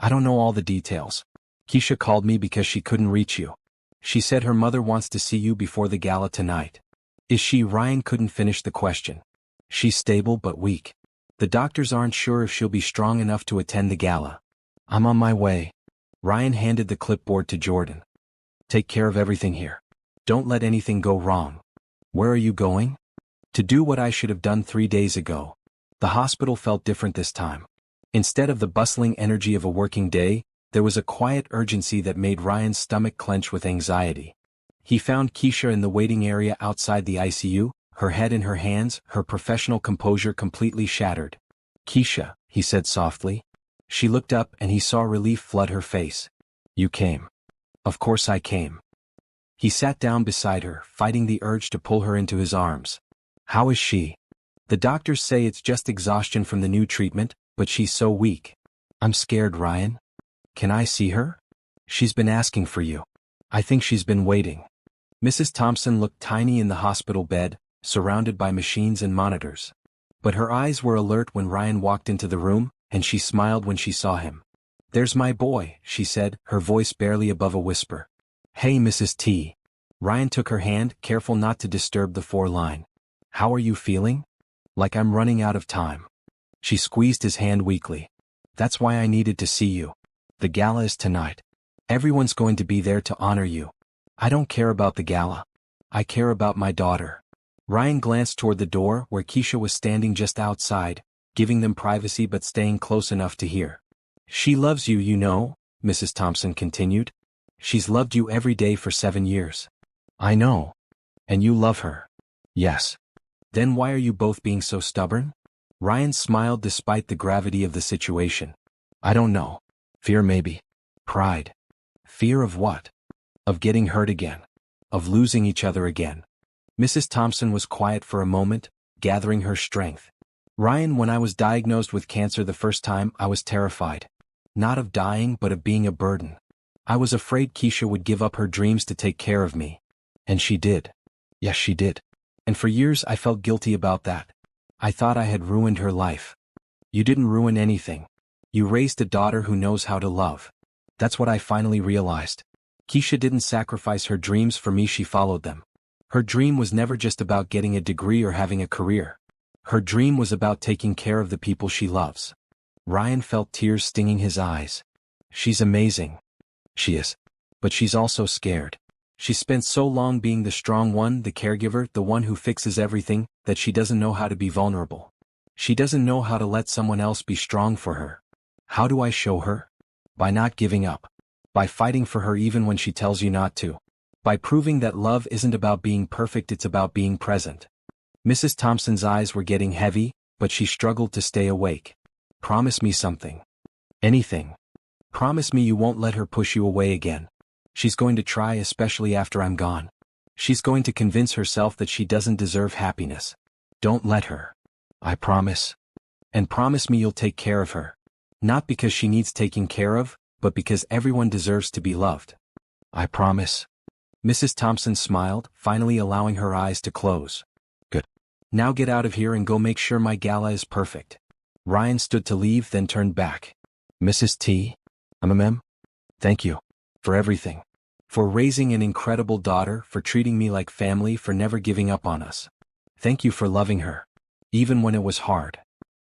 I don't know all the details. Kesha called me because she couldn't reach you. She said her mother wants to see you before the gala tonight. Is she? Ryan couldn't finish the question. She's stable but weak. The doctors aren't sure if she'll be strong enough to attend the gala. I'm on my way. Ryan handed the clipboard to Jordan. Take care of everything here. Don't let anything go wrong. Where are you going? To do what I should have done 3 days ago. The hospital felt different this time. Instead of the bustling energy of a working day, there was a quiet urgency that made Ryan's stomach clench with anxiety. He found Kesha in the waiting area outside the ICU, her head in her hands, her professional composure completely shattered. Kesha, he said softly. She looked up and he saw relief flood her face. You came. Of course I came. He sat down beside her, fighting the urge to pull her into his arms. How is she? The doctors say it's just exhaustion from the new treatment, but she's so weak. I'm scared, Ryan. Can I see her? She's been asking for you. I think she's been waiting. Mrs. Thompson looked tiny in the hospital bed, surrounded by machines and monitors. But her eyes were alert when Ryan walked into the room, and she smiled when she saw him. "There's my boy," she said, her voice barely above a whisper. "Hey, Mrs. T." Ryan took her hand, careful not to disturb the four-line. "How are you feeling?" "Like I'm running out of time." She squeezed his hand weakly. "That's why I needed to see you. The gala is tonight. Everyone's going to be there to honor you. I don't care about the gala. I care about my daughter." Ryan glanced toward the door where Kesha was standing just outside, giving them privacy but staying close enough to hear. "She loves you, you know," Mrs. Thompson continued. "She's loved you every day for 7 years." "I know. And you love her." "Yes." "Then why are you both being so stubborn?" Ryan smiled despite the gravity of the situation. "I don't know. Fear maybe. Pride." "Fear of what?" "Of getting hurt again. Of losing each other again." Mrs. Thompson was quiet for a moment, gathering her strength. "Ryan, when I was diagnosed with cancer the first time, I was terrified. Not of dying but of being a burden. I was afraid Kesha would give up her dreams to take care of me. And she did. Yes, she did. And for years I felt guilty about that. I thought I had ruined her life." "You didn't ruin anything. You raised a daughter who knows how to love. That's what I finally realized. Kesha didn't sacrifice her dreams for me, she followed them. Her dream was never just about getting a degree or having a career. Her dream was about taking care of the people she loves." Ryan felt tears stinging his eyes. "She's amazing." "She is. But she's also scared. She spent so long being the strong one, the caregiver, the one who fixes everything, that she doesn't know how to be vulnerable. She doesn't know how to let someone else be strong for her. How do I show her? By not giving up. By fighting for her even when she tells you not to. By proving that love isn't about being perfect, it's about being present." Mrs. Thompson's eyes were getting heavy, but she struggled to stay awake. "Promise me something. Anything. Promise me you won't let her push you away again. She's going to try, especially after I'm gone. She's going to convince herself that she doesn't deserve happiness. Don't let her." "I promise." "And promise me you'll take care of her. Not because she needs taking care of, but because everyone deserves to be loved." "I promise." Mrs. Thompson smiled, finally allowing her eyes to close. "Good. Now get out of here and go make sure my gala is perfect." Ryan stood to leave, then turned back. "Mrs. T. Ma'am, thank you. For everything. For raising an incredible daughter, for treating me like family, for never giving up on us. Thank you for loving her. Even when it was hard."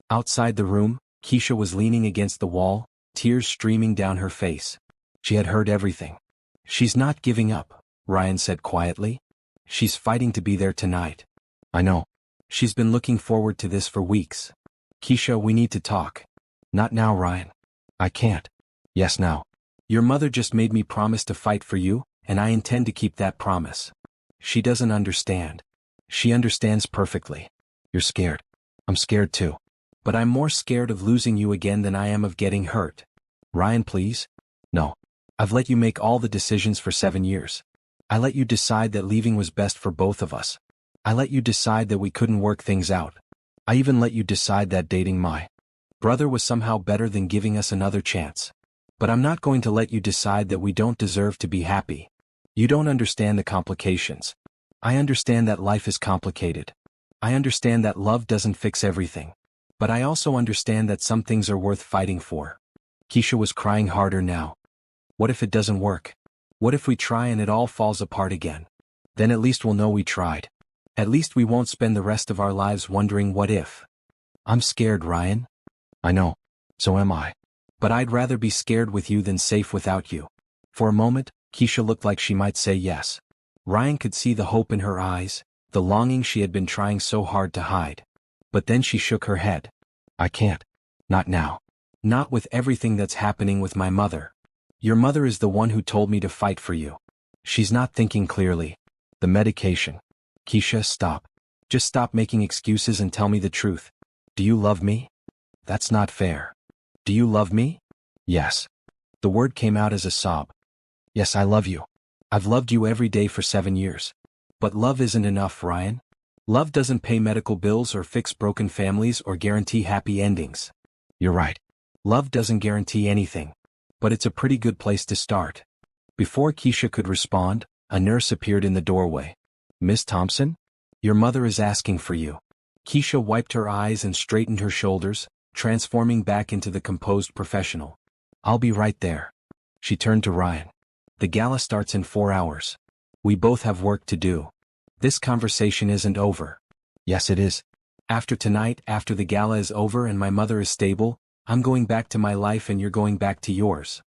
Outside the room, Kesha was leaning against the wall, tears streaming down her face. She had heard everything. "She's not giving up," Ryan said quietly. "She's fighting to be there tonight." "I know. She's been looking forward to this for weeks." "Kesha, we need to talk." "Not now, Ryan. I can't." "Yes, now. Your mother just made me promise to fight for you, and I intend to keep that promise. She doesn't understand." "She understands perfectly. You're scared. I'm scared too. But I'm more scared of losing you again than I am of getting hurt." "Ryan, please." "No. I've let you make all the decisions for 7 years. I let you decide that leaving was best for both of us. I let you decide that we couldn't work things out. I even let you decide that dating my brother was somehow better than giving us another chance. But I'm not going to let you decide that we don't deserve to be happy. You don't understand the complications. I understand that life is complicated. I understand that love doesn't fix everything. But I also understand that some things are worth fighting for." Kesha was crying harder now. "What if it doesn't work? What if we try and it all falls apart again? Then at least we'll know we tried. At least we won't spend the rest of our lives wondering what if." "I'm scared, Ryan." "I know. So am I. But I'd rather be scared with you than safe without you." For a moment, Kesha looked like she might say yes. Ryan could see the hope in her eyes, the longing she had been trying so hard to hide. But then she shook her head. "I can't. Not now. Not with everything that's happening with my mother. Your mother is the one who told me to fight for you. She's not thinking clearly. The medication." "Kesha, stop. Just stop making excuses and tell me the truth. Do you love me?" "That's not fair." "Do you love me?" "Yes." The word came out as a sob. "Yes, I love you. I've loved you every day for 7 years. But love isn't enough, Ryan. Love doesn't pay medical bills or fix broken families or guarantee happy endings." "You're right. Love doesn't guarantee anything. But it's a pretty good place to start." Before Kesha could respond, a nurse appeared in the doorway. "Miss Thompson? Your mother is asking for you." Kesha wiped her eyes and straightened her shoulders, transforming back into the composed professional. "I'll be right there." She turned to Ryan. "The gala starts in 4 hours. We both have work to do. This conversation isn't over." "Yes, it is. After tonight, after the gala is over and my mother is stable, I'm going back to my life and you're going back to yours.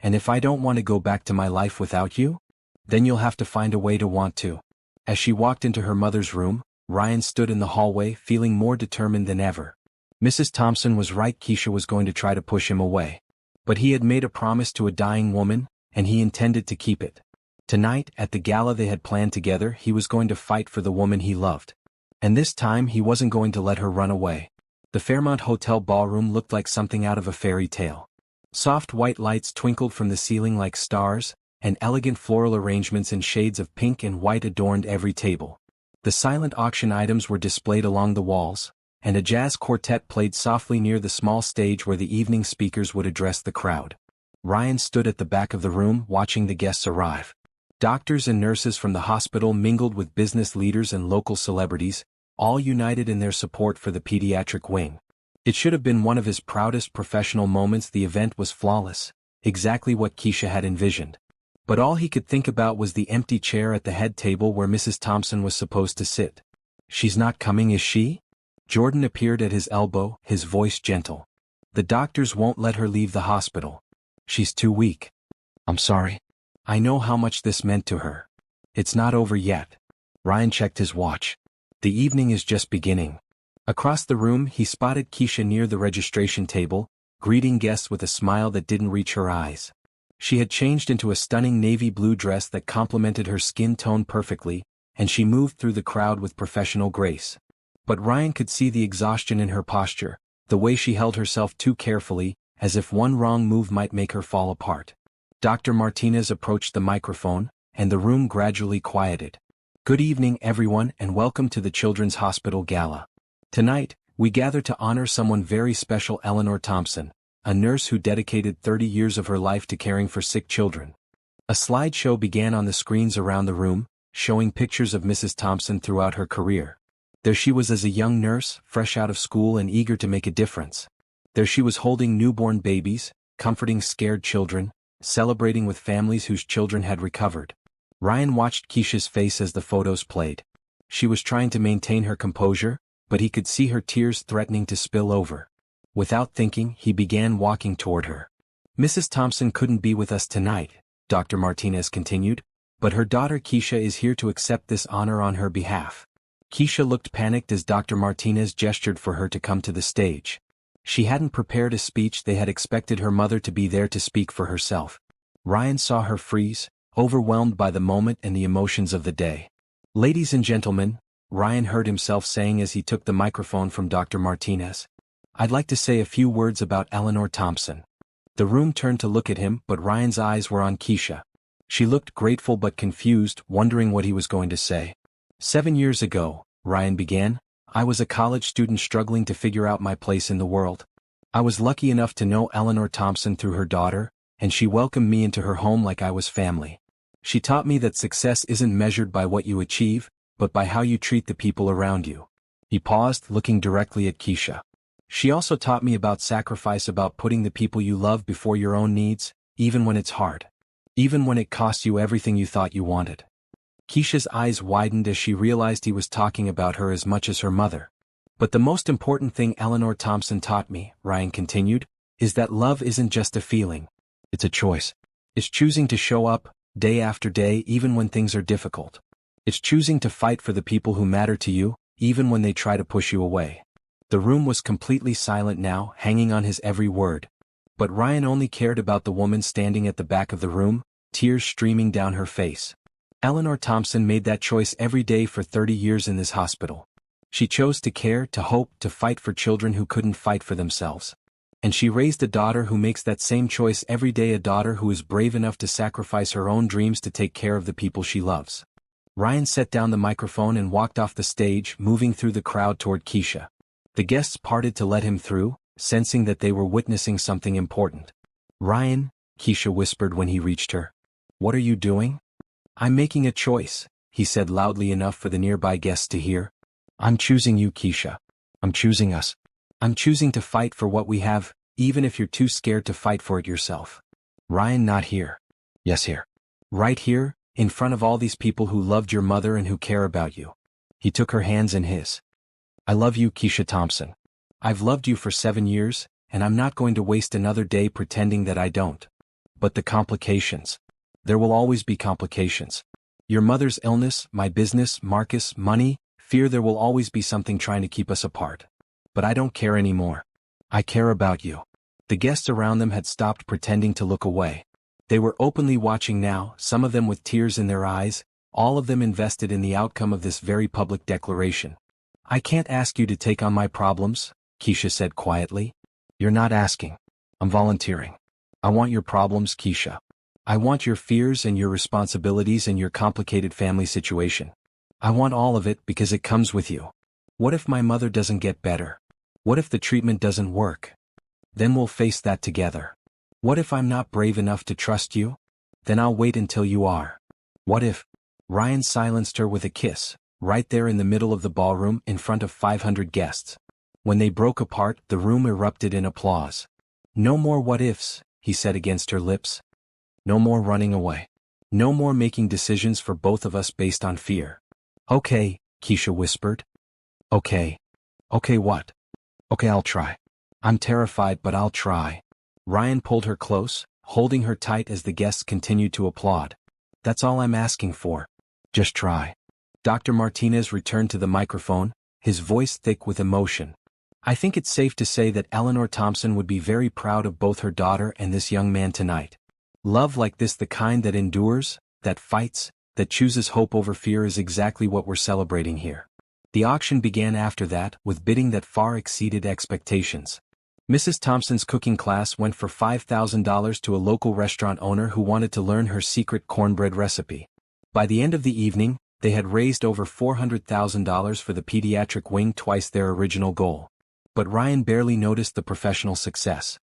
And if I don't want to go back to my life without you, then you'll have to find a way to want to." As she walked into her mother's room, Ryan stood in the hallway feeling more determined than ever. Mrs. Thompson was right, Kesha was going to try to push him away. But he had made a promise to a dying woman, and he intended to keep it. Tonight, at the gala they had planned together, he was going to fight for the woman he loved. And this time he wasn't going to let her run away. The Fairmont Hotel ballroom looked like something out of a fairy tale. Soft white lights twinkled from the ceiling like stars, and elegant floral arrangements in shades of pink and white adorned every table. The silent auction items were displayed along the walls, and a jazz quartet played softly near the small stage where the evening speakers would address the crowd. Ryan stood at the back of the room watching the guests arrive. Doctors and nurses from the hospital mingled with business leaders and local celebrities, all united in their support for the pediatric wing. It should have been one of his proudest professional moments. The event was flawless, exactly what Kesha had envisioned. But all he could think about was the empty chair at the head table where Mrs. Thompson was supposed to sit. "She's not coming, is she?" Jordan appeared at his elbow, his voice gentle. "The doctors won't let her leave the hospital. She's too weak." "I'm sorry. I know how much this meant to her. It's not over yet." Ryan checked his watch. "The evening is just beginning." Across the room he spotted Kesha near the registration table, greeting guests with a smile that didn't reach her eyes. She had changed into a stunning navy blue dress that complemented her skin tone perfectly, and she moved through the crowd with professional grace. But Ryan could see the exhaustion in her posture, the way she held herself too carefully, as if one wrong move might make her fall apart. Dr. Martinez approached the microphone, and the room gradually quieted. "Good evening, everyone, and welcome to the Children's Hospital Gala. Tonight, we gather to honor someone very special, Eleanor Thompson, a nurse who dedicated 30 years of her life to caring for sick children." A slideshow began on the screens around the room, showing pictures of Mrs. Thompson throughout her career. There she was as a young nurse, fresh out of school and eager to make a difference. There she was holding newborn babies, comforting scared children, celebrating with families whose children had recovered. Ryan watched Kesha's face as the photos played. She was trying to maintain her composure, but he could see her tears threatening to spill over. Without thinking, he began walking toward her. "Mrs. Thompson couldn't be with us tonight," Dr. Martinez continued, "but her daughter Kesha is here to accept this honor on her behalf." Kesha looked panicked as Dr. Martinez gestured for her to come to the stage. She hadn't prepared a speech. They had expected her mother to be there to speak for herself. Ryan saw her freeze, overwhelmed by the moment and the emotions of the day. "Ladies and gentlemen," Ryan heard himself saying as he took the microphone from Dr. Martinez, "I'd like to say a few words about Eleanor Thompson." The room turned to look at him, but Ryan's eyes were on Kesha. She looked grateful but confused, wondering what he was going to say. "7 years ago," Ryan began, "I was a college student struggling to figure out my place in the world. I was lucky enough to know Eleanor Thompson through her daughter, and she welcomed me into her home like I was family. She taught me that success isn't measured by what you achieve, but by how you treat the people around you." He paused, looking directly at Kesha. "She also taught me about sacrifice, about putting the people you love before your own needs, even when it's hard. Even when it costs you everything you thought you wanted." Kesha's eyes widened as she realized he was talking about her as much as her mother. "But the most important thing Eleanor Thompson taught me," Ryan continued, "is that love isn't just a feeling. It's a choice. It's choosing to show up, day after day, even when things are difficult. It's choosing to fight for the people who matter to you, even when they try to push you away." The room was completely silent now, hanging on his every word. But Ryan only cared about the woman standing at the back of the room, tears streaming down her face. Eleanor Thompson made that choice every day for 30 years in this hospital. She chose to care, to hope, to fight for children who couldn't fight for themselves. And she raised a daughter who makes that same choice every day, a daughter who is brave enough to sacrifice her own dreams to take care of the people she loves. Ryan set down the microphone and walked off the stage, moving through the crowd toward Kesha. The guests parted to let him through, sensing that they were witnessing something important. "Ryan," Kesha whispered when he reached her. "What are you doing?" "I'm making a choice," he said loudly enough for the nearby guests to hear. "I'm choosing you, Kesha. I'm choosing us. I'm choosing to fight for what we have, even if you're too scared to fight for it yourself. Ryan, not here. Yes, here. Right here, in front of all these people who loved your mother and who care about you. He took her hands in his. I love you, Kesha Thompson. I've loved you for 7 years, and I'm not going to waste another day pretending that I don't. But the complications. There will always be complications. Your mother's illness, my business, Marcus, money, fear, there will always be something trying to keep us apart. But I don't care anymore. I care about you. The guests around them had stopped pretending to look away. They were openly watching now, some of them with tears in their eyes, all of them invested in the outcome of this very public declaration. I can't ask you to take on my problems, Kesha said quietly. You're not asking. I'm volunteering. I want your problems, Kesha. I want your fears and your responsibilities and your complicated family situation. I want all of it because it comes with you. What if my mother doesn't get better? What if the treatment doesn't work? Then we'll face that together. What if I'm not brave enough to trust you? Then I'll wait until you are. What if? Ryan silenced her with a kiss, right there in the middle of the ballroom in front of 500 guests. When they broke apart, the room erupted in applause. No more what ifs, he said against her lips. No more running away. No more making decisions for both of us based on fear. Okay, Kesha whispered. Okay. Okay, what? Okay, I'll try. I'm terrified, but I'll try. Ryan pulled her close, holding her tight as the guests continued to applaud. That's all I'm asking for. Just try. Dr. Martinez returned to the microphone, his voice thick with emotion. I think it's safe to say that Eleanor Thompson would be very proud of both her daughter and this young man tonight. Love like this, the kind that endures, that fights, that chooses hope over fear, is exactly what we're celebrating here. The auction began after that, with bidding that far exceeded expectations. Mrs. Thompson's cooking class went for $5,000 to a local restaurant owner who wanted to learn her secret cornbread recipe. By the end of the evening, they had raised over $400,000 for the pediatric wing, twice their original goal. But Ryan barely noticed the professional success.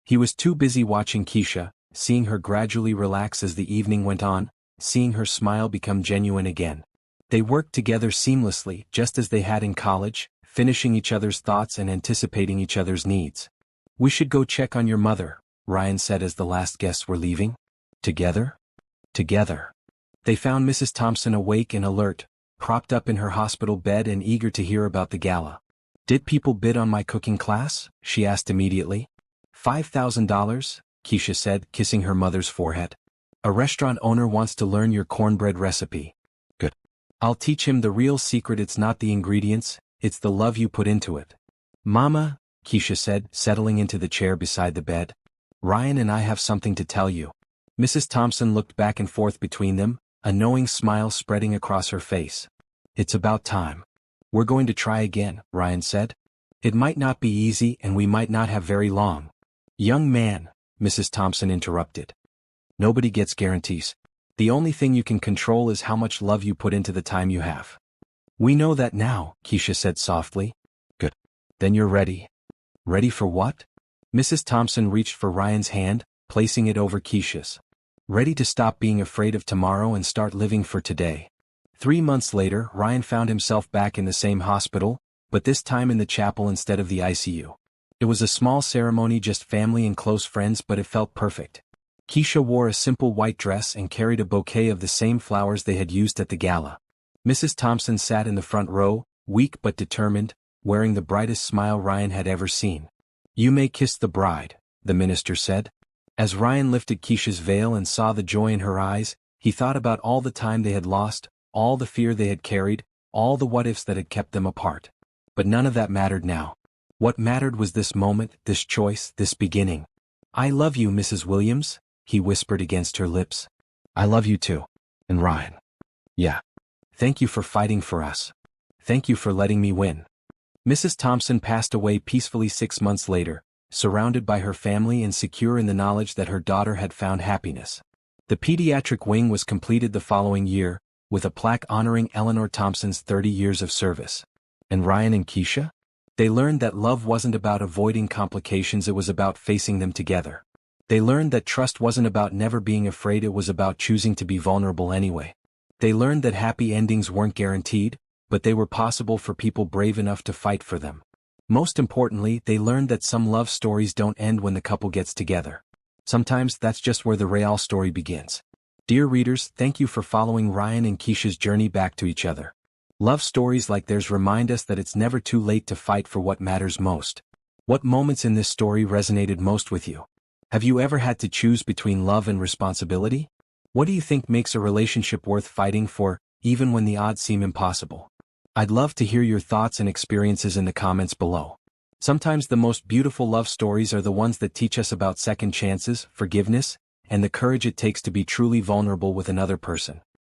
He was too busy watching Kesha, seeing her gradually relax as the evening went on, seeing her smile become genuine again. They worked together seamlessly, just as they had in college, finishing each other's thoughts and anticipating each other's needs. We should go check on your mother, Ryan said as the last guests were leaving. Together? Together. They found Mrs. Thompson awake and alert, propped up in her hospital bed and eager to hear about the gala. Did people bid on my cooking class? She asked immediately. $5,000, Kesha said, kissing her mother's forehead. A restaurant owner wants to learn your cornbread recipe. Good. I'll teach him the real secret. It's not the ingredients, it's the love you put into it. Mama, Kesha said, settling into the chair beside the bed. Ryan and I have something to tell you. Mrs. Thompson looked back and forth between them, a knowing smile spreading across her face. It's about time. We're going to try again, Ryan said. It might not be easy and we might not have very long. Young man, Mrs. Thompson interrupted. Nobody gets guarantees. The only thing you can control is how much love you put into the time you have. We know that now, Kesha said softly. Good. Then you're ready. Ready for what? Mrs. Thompson reached for Ryan's hand, placing it over Kesha's. Ready to stop being afraid of tomorrow and start living for today. 3 months later, Ryan found himself back in the same hospital, but this time in the chapel instead of the ICU. It was a small ceremony, just family and close friends, but it felt perfect. Kesha wore a simple white dress and carried a bouquet of the same flowers they had used at the gala. Mrs. Thompson sat in the front row, weak but determined, wearing the brightest smile Ryan had ever seen. You may kiss the bride, the minister said. As Ryan lifted Kesha's veil and saw the joy in her eyes, he thought about all the time they had lost, all the fear they had carried, all the what-ifs that had kept them apart. But none of that mattered now. What mattered was this moment, this choice, this beginning. I love you, Mrs. Williams, he whispered against her lips. I love you too. And Ryan. Yeah. Thank you for fighting for us. Thank you for letting me win. Mrs. Thompson passed away peacefully 6 months later, surrounded by her family and secure in the knowledge that her daughter had found happiness. The pediatric wing was completed the following year, with a plaque honoring Eleanor Thompson's 30 years of service. And Ryan and Kesha? They learned that love wasn't about avoiding complications, it was about facing them together. They learned that trust wasn't about never being afraid, it was about choosing to be vulnerable anyway. They learned that happy endings weren't guaranteed, but they were possible for people brave enough to fight for them. Most importantly, they learned that some love stories don't end when the couple gets together. Sometimes that's just where the real story begins. Dear readers, thank you for following Ryan and Kesha's journey back to each other. Love stories like theirs remind us that it's never too late to fight for what matters most. What moments in this story resonated most with you? Have you ever had to choose between love and responsibility? What do you think makes a relationship worth fighting for, even when the odds seem impossible? I'd love to hear your thoughts and experiences in the comments below. Sometimes the most beautiful love stories are the ones that teach us about second chances, forgiveness, and the courage it takes to be truly vulnerable with another person.